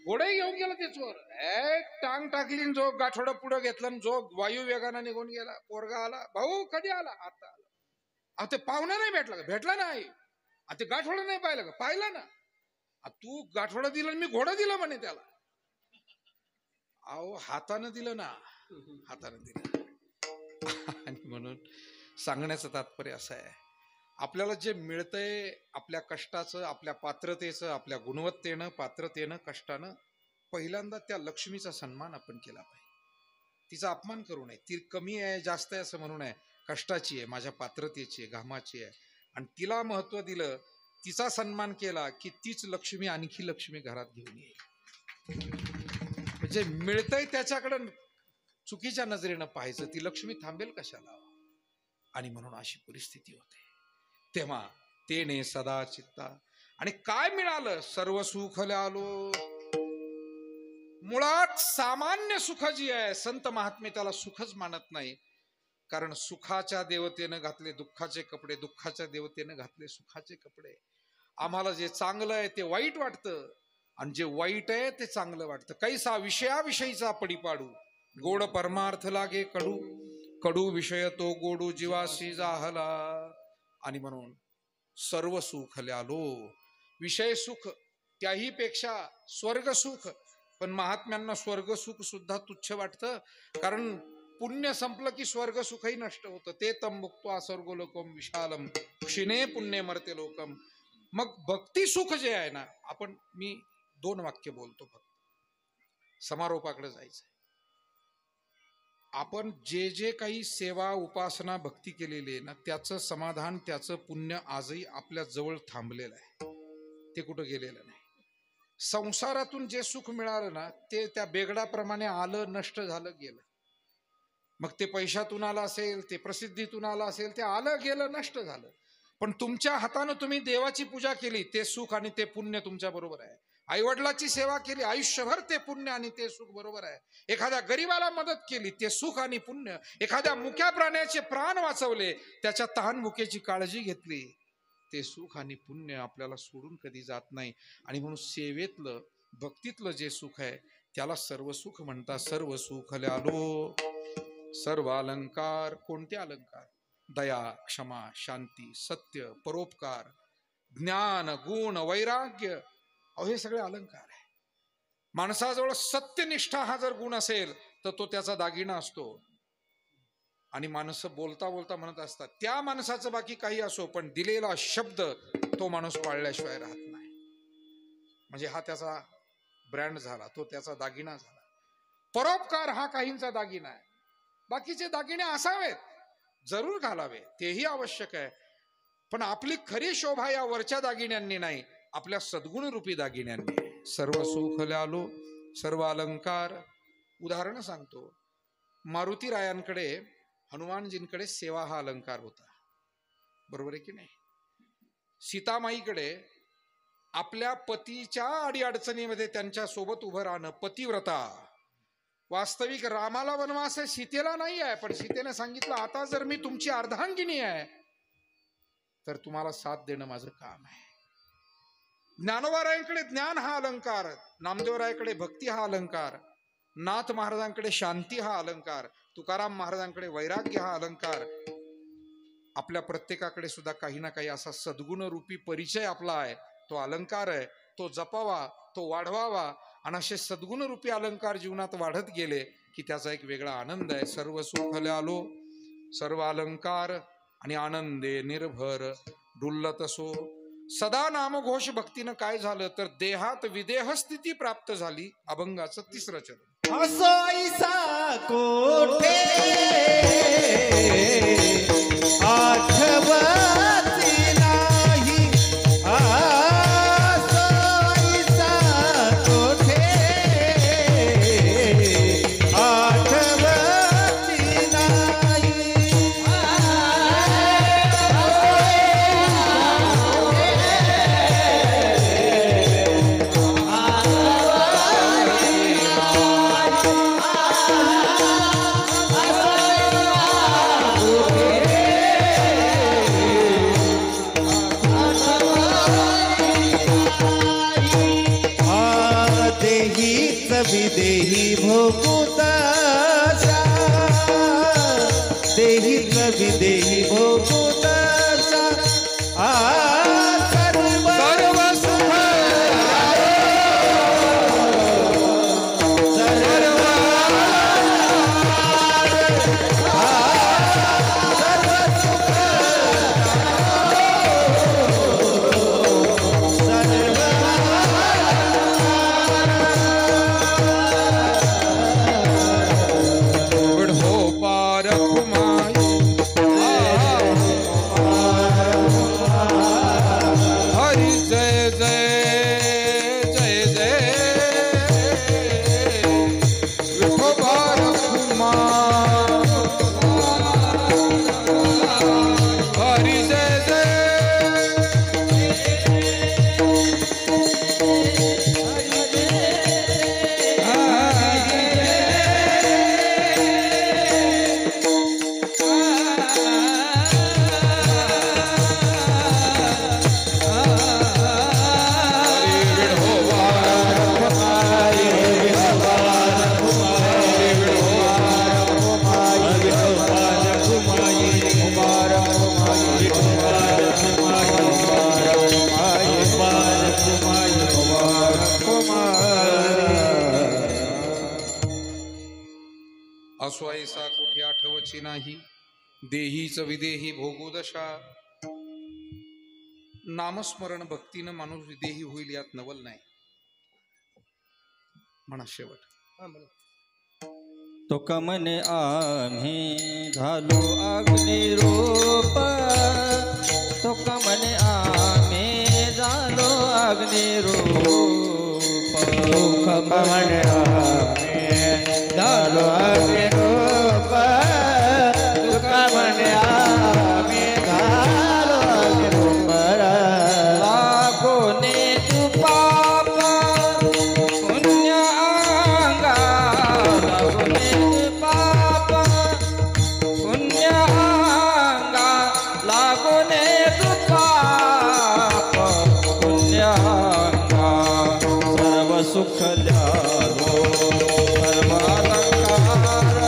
S1: घोडे घेऊन गेला ते चोर. एक टांग टाकली जो गाठोड पुढे घेतला जो वायू वेगाने निघून गेला. पोरगा आला, भाऊ कधी आला? आता आला. अहो ते पाहुणा नाही भेटला का? भेटला नाही. ते गाठोड नाही पाहिलं का? पाहिलं ना. तू गाठोडा दिलं मी घोडा दिलं म्हणे त्याला. अहो हातानं दिलं ना, हातानं दिलं. आणि म्हणून सांगण्याचं तात्पर्य असं आहे, आपल्याला जे मिळतंय आपल्या कष्टाचं, आपल्या पात्रतेचं, आपल्या गुणवत्तेनं, पात्रतेनं, कष्टानं, पहिल्यांदा त्या लक्ष्मीचा सन्मान आपण केला पाहिजे. तिचा अपमान करू नये. ती कमी आहे जास्त आहे असं म्हणू नये. कष्टाची आहे, माझ्या पात्रतेची आहे, घामाची आहे, आणि तिला महत्व दिलं, तिचा सन्मान केला की तीच लक्ष्मी आणखी लक्ष्मी घरात घेऊन येईल. म्हणजे मिळतंय त्याच्याकडं चुकीच्या नजरेनं पाहायचं, ती लक्ष्मी थांबेल कशाला? आणि म्हणून अशी परिस्थिती होते. तेव्हा तेने सदा चित्ता. आणि काय मिळालं? सर्व सुख आलो. मुळात सामान्य सुख जी आहे, संत महात्मे त्याला सुखच मानत नाही. कारण सुखाच्या देवतेनं घातले दुःखाचे कपडे, दुःखाच्या देवतेनं घातले सुखाचे कपडे. आम्हाला जे चांगलं आहे ते वाईट वाटतं आणि जे वाईट आहे ते चांगलं वाटतं. कैसा विषयाविषयीचा पडीपाडू, गोड परमार्थ लागे कडू, कडू विषय तो गोडू जीवाशी जाहला. आणि म्हणून सर्व सुख आलो. विषय सुख त्याही पेक्षा स्वर्ग सुख. पण महात्म्यांना स्वर्ग सुख सुद्धा तुच्छ वाटतं. कारण पुण्य संपलं की स्वर्ग सुखही नष्ट होतं. ते तम मुक्त्वा स्वर्गो लोकम विशालम क्षिणे पुण्य मर्त्य लोकम. मग भक्ती सुख जे आहे ना, मी 2 वाक्य बोलतो फक्त, समारोपाकडे जायचं. आपण जे जे काही सेवा उपासना भक्ती केलेली आहे ना, त्याचं समाधान, त्याचं पुण्य आजही आपल्या जवळ थांबलेलं आहे. ते कुठं गेलेलं नाही. संसारातून जे सुख मिळालं ना, ते त्या बेगडाप्रमाणे आलं, नष्ट झालं, गेलं. मग ते पैशातून आलं असेल, ते प्रसिद्धीतून आलं असेल, ते आलं गेलं नष्ट झालं. पण तुमच्या हातानं तुम्ही देवाची पूजा केली, ते सुख आणि ते पुण्य तुमच्या बरोबर आहे. आईवडिलाची सेवा केली, आयुष्यभर ते पुण्य आणि ते सुख बरोबर आहे. एखाद्या गरीबाला मदत केली, ते सुख आणि पुण्य. एखाद्या मुक्या प्राण्याचे प्राण वाचवले, त्याच्या तहानभुकेची काळजी घेतली, ते सुख आणि पुण्य आपल्याला सोडून कधी जात नाही. आणि म्हणून सेवेतलं, भक्तीतलं जे सुख आहे त्याला सर्व सुख म्हणतात. सर्व सुख आलो. सर्व अलंकार. कोणते अलंकार? दया, क्षमा, शांती, सत्य, परोपकार, ज्ञान, गुण, वैराग्य. हे सगळे अलंकार आहे. माणसाजवळ सत्यनिष्ठा हा जर गुण असेल तर तो त्याचा दागिना असतो. आणि माणसं बोलता बोलता म्हणत असतात, त्या माणसाचं बाकी काही असो, पण दिलेला शब्द तो माणूस पाळल्याशिवाय राहत नाही. म्हणजे हा त्याचा ब्रँड झाला, तो त्याचा दागिना झाला. परोपकार हा काहींचा दागिना आहे. बाकीचे दागिने असावेत, जरूर घालावे, तेही आवश्यक आहे. पण आपली खरी शोभा या वरच्या दागिन्यांनी नाही, आपल्या सद्गुण रूपी दागिन्यांनी. सर्व सुख आलो. सर्व अलंकार. उदाहरण सांगतो. मारुतीरायांकडे, हनुमानजींकडे सेवा हा अलंकार होता. बरोबर आहे की नाही? सीतामाईकडे आपल्या पतीच्या अडीअडचणीमध्ये त्यांच्या सोबत उभं राहणं, पतिव्रता. वास्तविक रामाला वनवास आहे, सीतेला नाही आहे. पण सीतेने सांगितलं, आता जर मी तुमची अर्धांगिनी आहे तर तुम्हाला साथ देणं माझं काम आहे. ज्ञानोबारायांकडे ज्ञान हा अलंकार, नामदेवरायाकडे भक्ती हा अलंकार, नाथ महाराजांकडे शांती हा अलंकार, तुकाराम महाराजांकडे वैराग्य हा अलंकार. आपल्या प्रत्येकाकडे सुद्धा काही ना काही असा सद्गुण रूपी परिचय आपला आहे, तो अलंकार आहे. तो जपावा, तो वाढवावा. आणि असे सद्गुण रूपी अलंकार जीवनात वाढत गेले की त्याचा एक वेगळा आनंद आहे. सर्व सुख आलो. सर्व अलंकार. आणि आनंदे निर्भर डुल्लत असो. सदा नामघोष भक्तीनं काय झालं तर देहात विदेह स्थिती प्राप्त झाली. अभंगाचं 3रं चरण.
S2: असोईसा कोठे आठवती नाही. असोईसा कोठे विदेही भोगू तसा सर्व
S3: सर्व सुख
S1: असवायसा कुठे आठवची नाही देहीच विदेही भोगोदशा नामस्मरण भक्तीनं माणूस विदेही होईल यात नवल नाही म्हणा शेवट
S2: तो कमने आम्ही झालो अग्निरूप तो कमने आम्ही झालो अग्निरूप तो कमने आम्ही झालो अग्निरूप तो कमने आम्ही झालो अग्निरूप लागोने तू पाप पुण्य अंगा लागोने तू पाप पुण्य अंगा लागोने तू पाप पुण्य अंगा सर्व सुख द्यालो सर्व अलंकार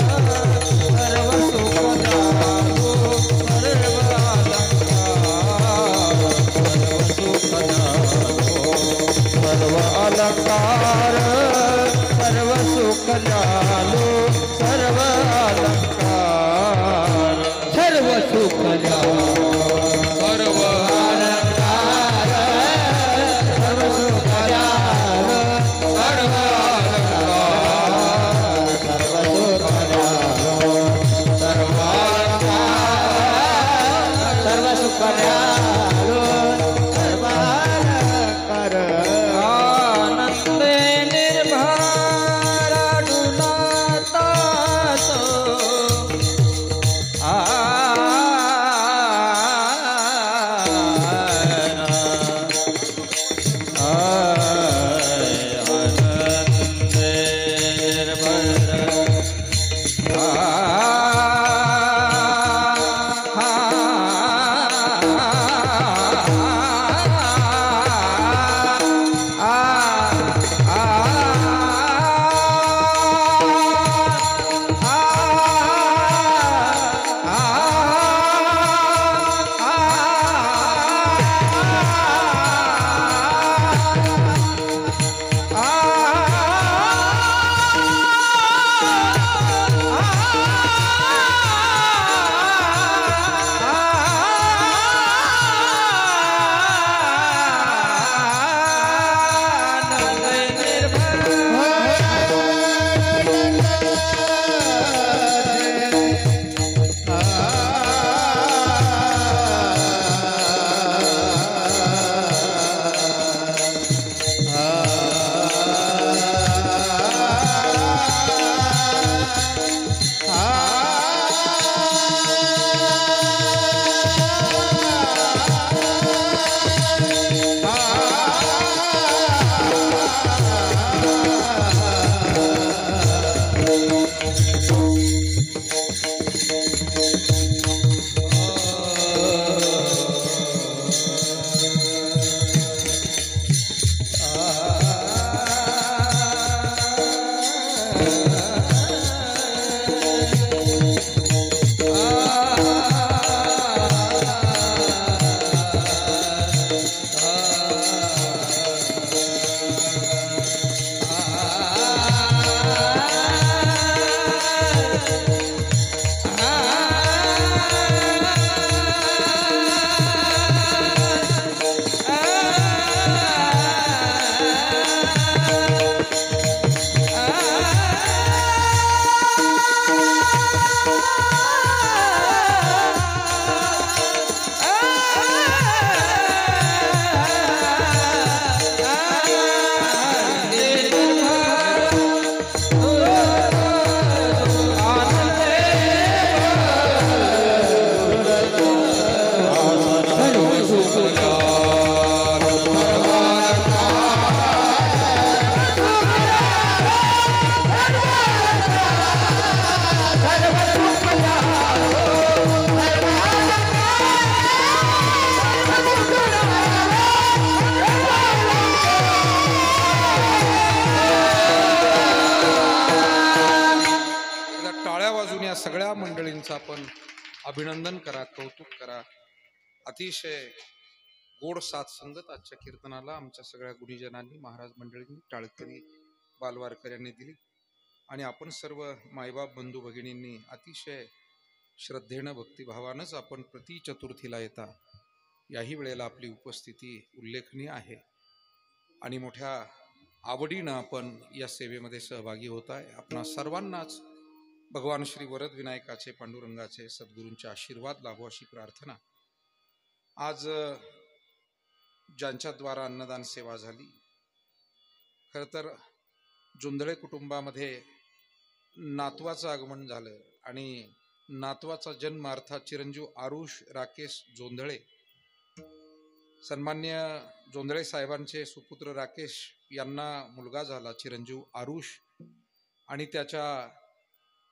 S2: सर्व सुख द्यालो सर्व अलंकार सर्व सुख द्यालो सर्व अलंकार सर्व सुख द्यालो सर्व अलंकार सर्व सुख द्यालो
S3: सर्व
S2: अलंकार सर्व सुख द्यालो सर्व अलंकार सर्व सुख द्यालो सर्व अलंकार सर्व सुख द्यालो सर्व अलंकार आनंदे निर्भर डुलाता
S1: आपण अभिनंदन करा, कौतुक करा. अतिशय गोड साथ संगत आजच्या कीर्तनाला आमच्या सगळ्या गुणीजनांनी, महाराज मंडळींनी, टाळकरी बालवारकऱ्यांनी दिली आणि आपण सर्व मायबाप बंधू भगिनींनी अतिशय श्रद्धेनं भक्तिभावानंच आपण प्रति चतुर्थीला येता याही वेळेला आपली उपस्थिती उल्लेखनीय आहे आणि मोठ्या आवडीनं आपण या सेवेमध्ये सहभागी होत आहे. आपणा सर्वांनाच भगवान श्री वरद विनायकाचे, पांडुरंगाचे, सद्गुरूंचे आशीर्वाद लाभो अशी प्रार्थना. आज ज्यांच्याद्वारा अन्नदान सेवा झाली, खरं तर जोंधळे कुटुंबामध्ये नातवाचं आगमन झालं आणि नातवाचा जन्म अर्थात चिरंजीव आरुष राकेश जोंधळे, सन्मान्य जोंधळे साहेबांचे सुपुत्र राकेश यांना मुलगा झाला चिरंजीव आरुष आणि त्याच्या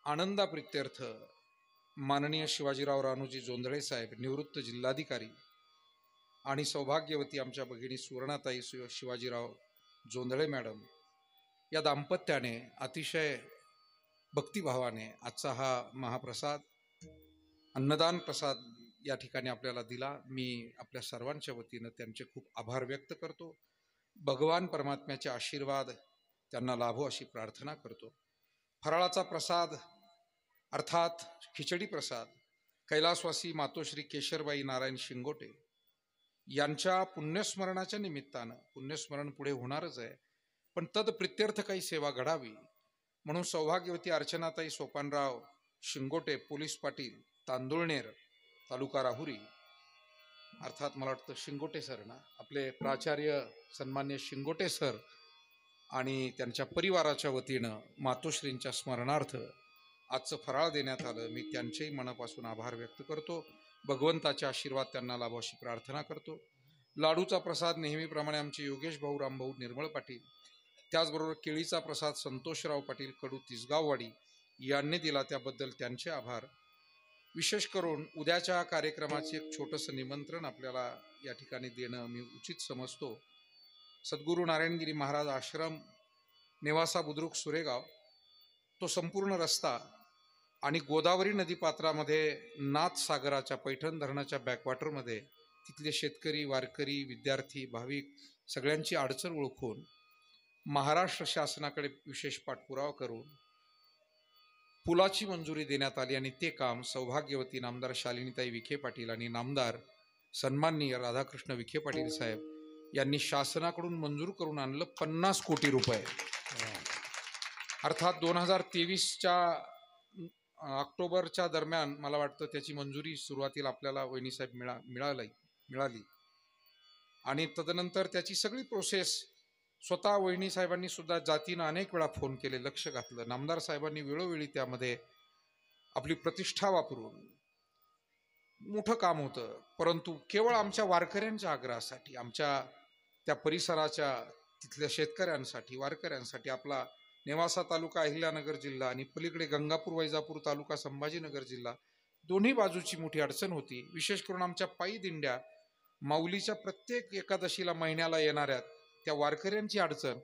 S1: आनंदाप्रित्यर्थ माननीय शिवाजीराव रानूजी जोंधळे साहेब, निवृत्त जिल्हाधिकारी, आणि सौभाग्यवती आमच्या भगिनी सुवर्णाताई शिवाजीराव जोंधळे मॅडम या दाम्पत्याने अतिशय भक्तिभावाने आजचा हा महाप्रसाद, अन्नदान प्रसाद या ठिकाणी आपल्याला दिला. मी आपल्या सर्वांच्या वतीनं त्यांचे खूप आभार व्यक्त करतो. भगवान परमात्म्याचे आशीर्वाद त्यांना लाभो अशी प्रार्थना करतो. फराळाचा प्रसाद अर्थात खिचडी प्रसाद कैलासवासी मातोश्री केशरबाई नारायण शिंगोटे यांच्या पुण्यस्मरणाच्या निमित्तानं, पुण्यस्मरण पुढे होणारच आहे, पण तत्प्रित्यर्थ काही सेवा घडावी म्हणून सौभाग्यवती अर्चनाताई सोपानराव शिंगोटे, पोलीस पाटील, तांदुळनेर, तालुका राहुरी, अर्थात मला वाटतं शिंगोटे सर ना, आपले प्राचार्य सन्मान्य शिंगोटे सर आणि त्यांच्या परिवाराच्या वतीनं मातोश्रींच्या स्मरणार्थ आजचं फराळ देण्यात आलं. मी त्यांचेही मनापासून आभार व्यक्त करतो. भगवंताचे आशीर्वाद त्यांना लाभो अशी प्रार्थना करतो. लाडूचा प्रसाद नेहमीप्रमाणे आमचे योगेश भाऊ, रामभाऊ निर्मळ पाटील, त्याचबरोबर केळीचा प्रसाद संतोषराव पाटील कडू तिसगाववाडी यांनी दिला, त्याबद्दल त्यांचे आभार. विशेष करून उद्याच्या कार्यक्रमाचे एक छोटंसं निमंत्रण आपल्याला या ठिकाणी देणं मी उचित समजतो. सद्गुरू नारायणगिरी महाराज आश्रम, नेवासा बुद्रुक सुरेगाव, तो संपूर्ण रस्ता आणि गोदावरी नदीपात्रामध्ये नाथसागराच्या पैठण धरणाच्या बॅकवॉटरमध्ये तिथले शेतकरी, वारकरी, विद्यार्थी, भाविक सगळ्यांची अडचण ओळखून महाराष्ट्र शासनाकडे विशेष पाठपुरावा करून पुलाची मंजुरी देण्यात आली आणि ते काम सौभाग्यवती नामदार शालिनीताई विखे पाटील आणि नामदार सन्माननीय राधाकृष्ण विखे पाटील साहेब यांनी शासनाकडून मंजूर करून आणलं. 50 कोटी रुपये अर्थात 2023च्या ऑक्टोबरच्या दरम्यान मला वाटतं त्याची मंजुरी सुरुवातीला आपल्याला वहिनीसाहेब मिळाली आणि तदनंतर त्याची सगळी प्रोसेस स्वतः वहिनी साहेबांनी सुद्धा जातीनं अनेक वेळा फोन केले, लक्ष घातलं. नामदार साहेबांनी वेळोवेळी त्यामध्ये आपली प्रतिष्ठा वापरून मोठं काम होतं, परंतु केवळ आमच्या वारकऱ्यांच्या आग्रहासाठी, आमच्या त्या परिसराच्या तिथल्या शेतकऱ्यांसाठी, वारकऱ्यांसाठी आपला नेवासा तालुका अहिल्यानगर जिल्हा आणि पलीकडे गंगापूर वैजापूर तालुका संभाजीनगर जिल्हा दोन्ही बाजूची मोठी अडचण होती. विशेष करून आमच्या पायी दिंड्या माऊलीच्या प्रत्येक एकादशीला महिन्याला येणाऱ्या त्या वारकऱ्यांची अडचण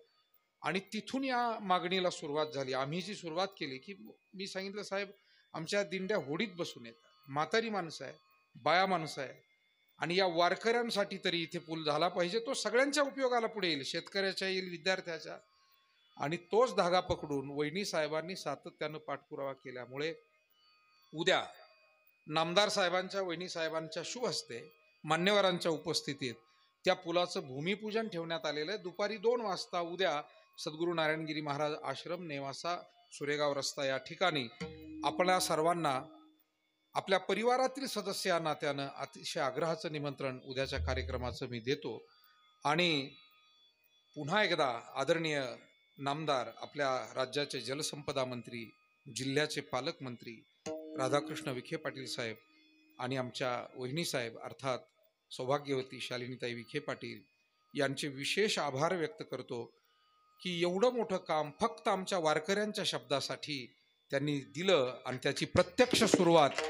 S1: आणि तिथून या मागणीला सुरुवात झाली. आम्ही जी सुरुवात केली की मी सांगितलं, साहेब आमच्या दिंड्या होडीत बसून येतात, म्हातारी माणसं आहे, बाया माणसं आहे आणि या वारकऱ्यांसाठी तरी इथे पूल झाला पाहिजे, तो सगळ्यांच्या उपयोगाला पुढे येईल, शेतकऱ्याच्या येईल, विद्यार्थ्याच्या. आणि तोच धागा पकडून वहिनी साहेबांनी सातत्यानं पाठपुरावा केल्यामुळे उद्या नामदार साहेबांच्या, वहिनी साहेबांच्या शुभ हस्ते मान्यवरांच्या उपस्थितीत त्या पुलाचं भूमिपूजन ठेवण्यात आलेलं आहे. दुपारी 2 वाजता उद्या सद्गुरू नारायणगिरी महाराज आश्रम, नेवासा सुरेगाव रस्ता या ठिकाणी आपल्या सर्वांना, आपल्या परिवारातील सदस्य या नात्यानं अतिशय आग्रहाचं निमंत्रण उद्याच्या कार्यक्रमाचं मी देतो. आणि पुन्हा एकदा आदरणीय नामदार, आपल्या राज्याचे जलसंपदा मंत्री, जिल्ह्याचे पालकमंत्री राधाकृष्ण विखे पाटील साहेब आणि आमच्या वहिनी साहेब अर्थात सौभाग्यवती शालिनीताई विखे पाटील यांचे विशेष आभार व्यक्त करतो की एवढं मोठं काम फक्त आमच्या वारकऱ्यांच्या शब्दासाठी त्यांनी दिलं आणि त्याची प्रत्यक्ष सुरुवात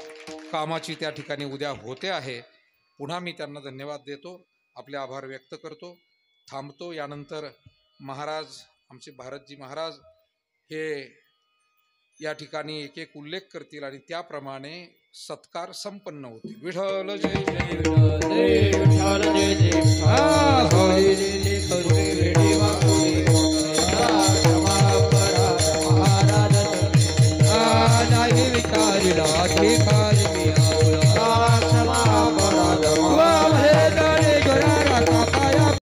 S1: कामाची त्या ठिकाणी उद्या होते आहे. पुन्हा मी त्यांना धन्यवाद देतो, आपले आभार व्यक्त करतो, थांबतो. यानंतर महाराज, आमचे भारतजी महाराज हे या ठिकाणी एक एक उल्लेख करतील आणि त्याप्रमाणे सत्कार संपन्न होतील. विठ्ठल जय जय
S2: विठ्ठल जय जय हरी जय करुणे भेटी वाकुळी महाराज नाही विचारिला अधिकारी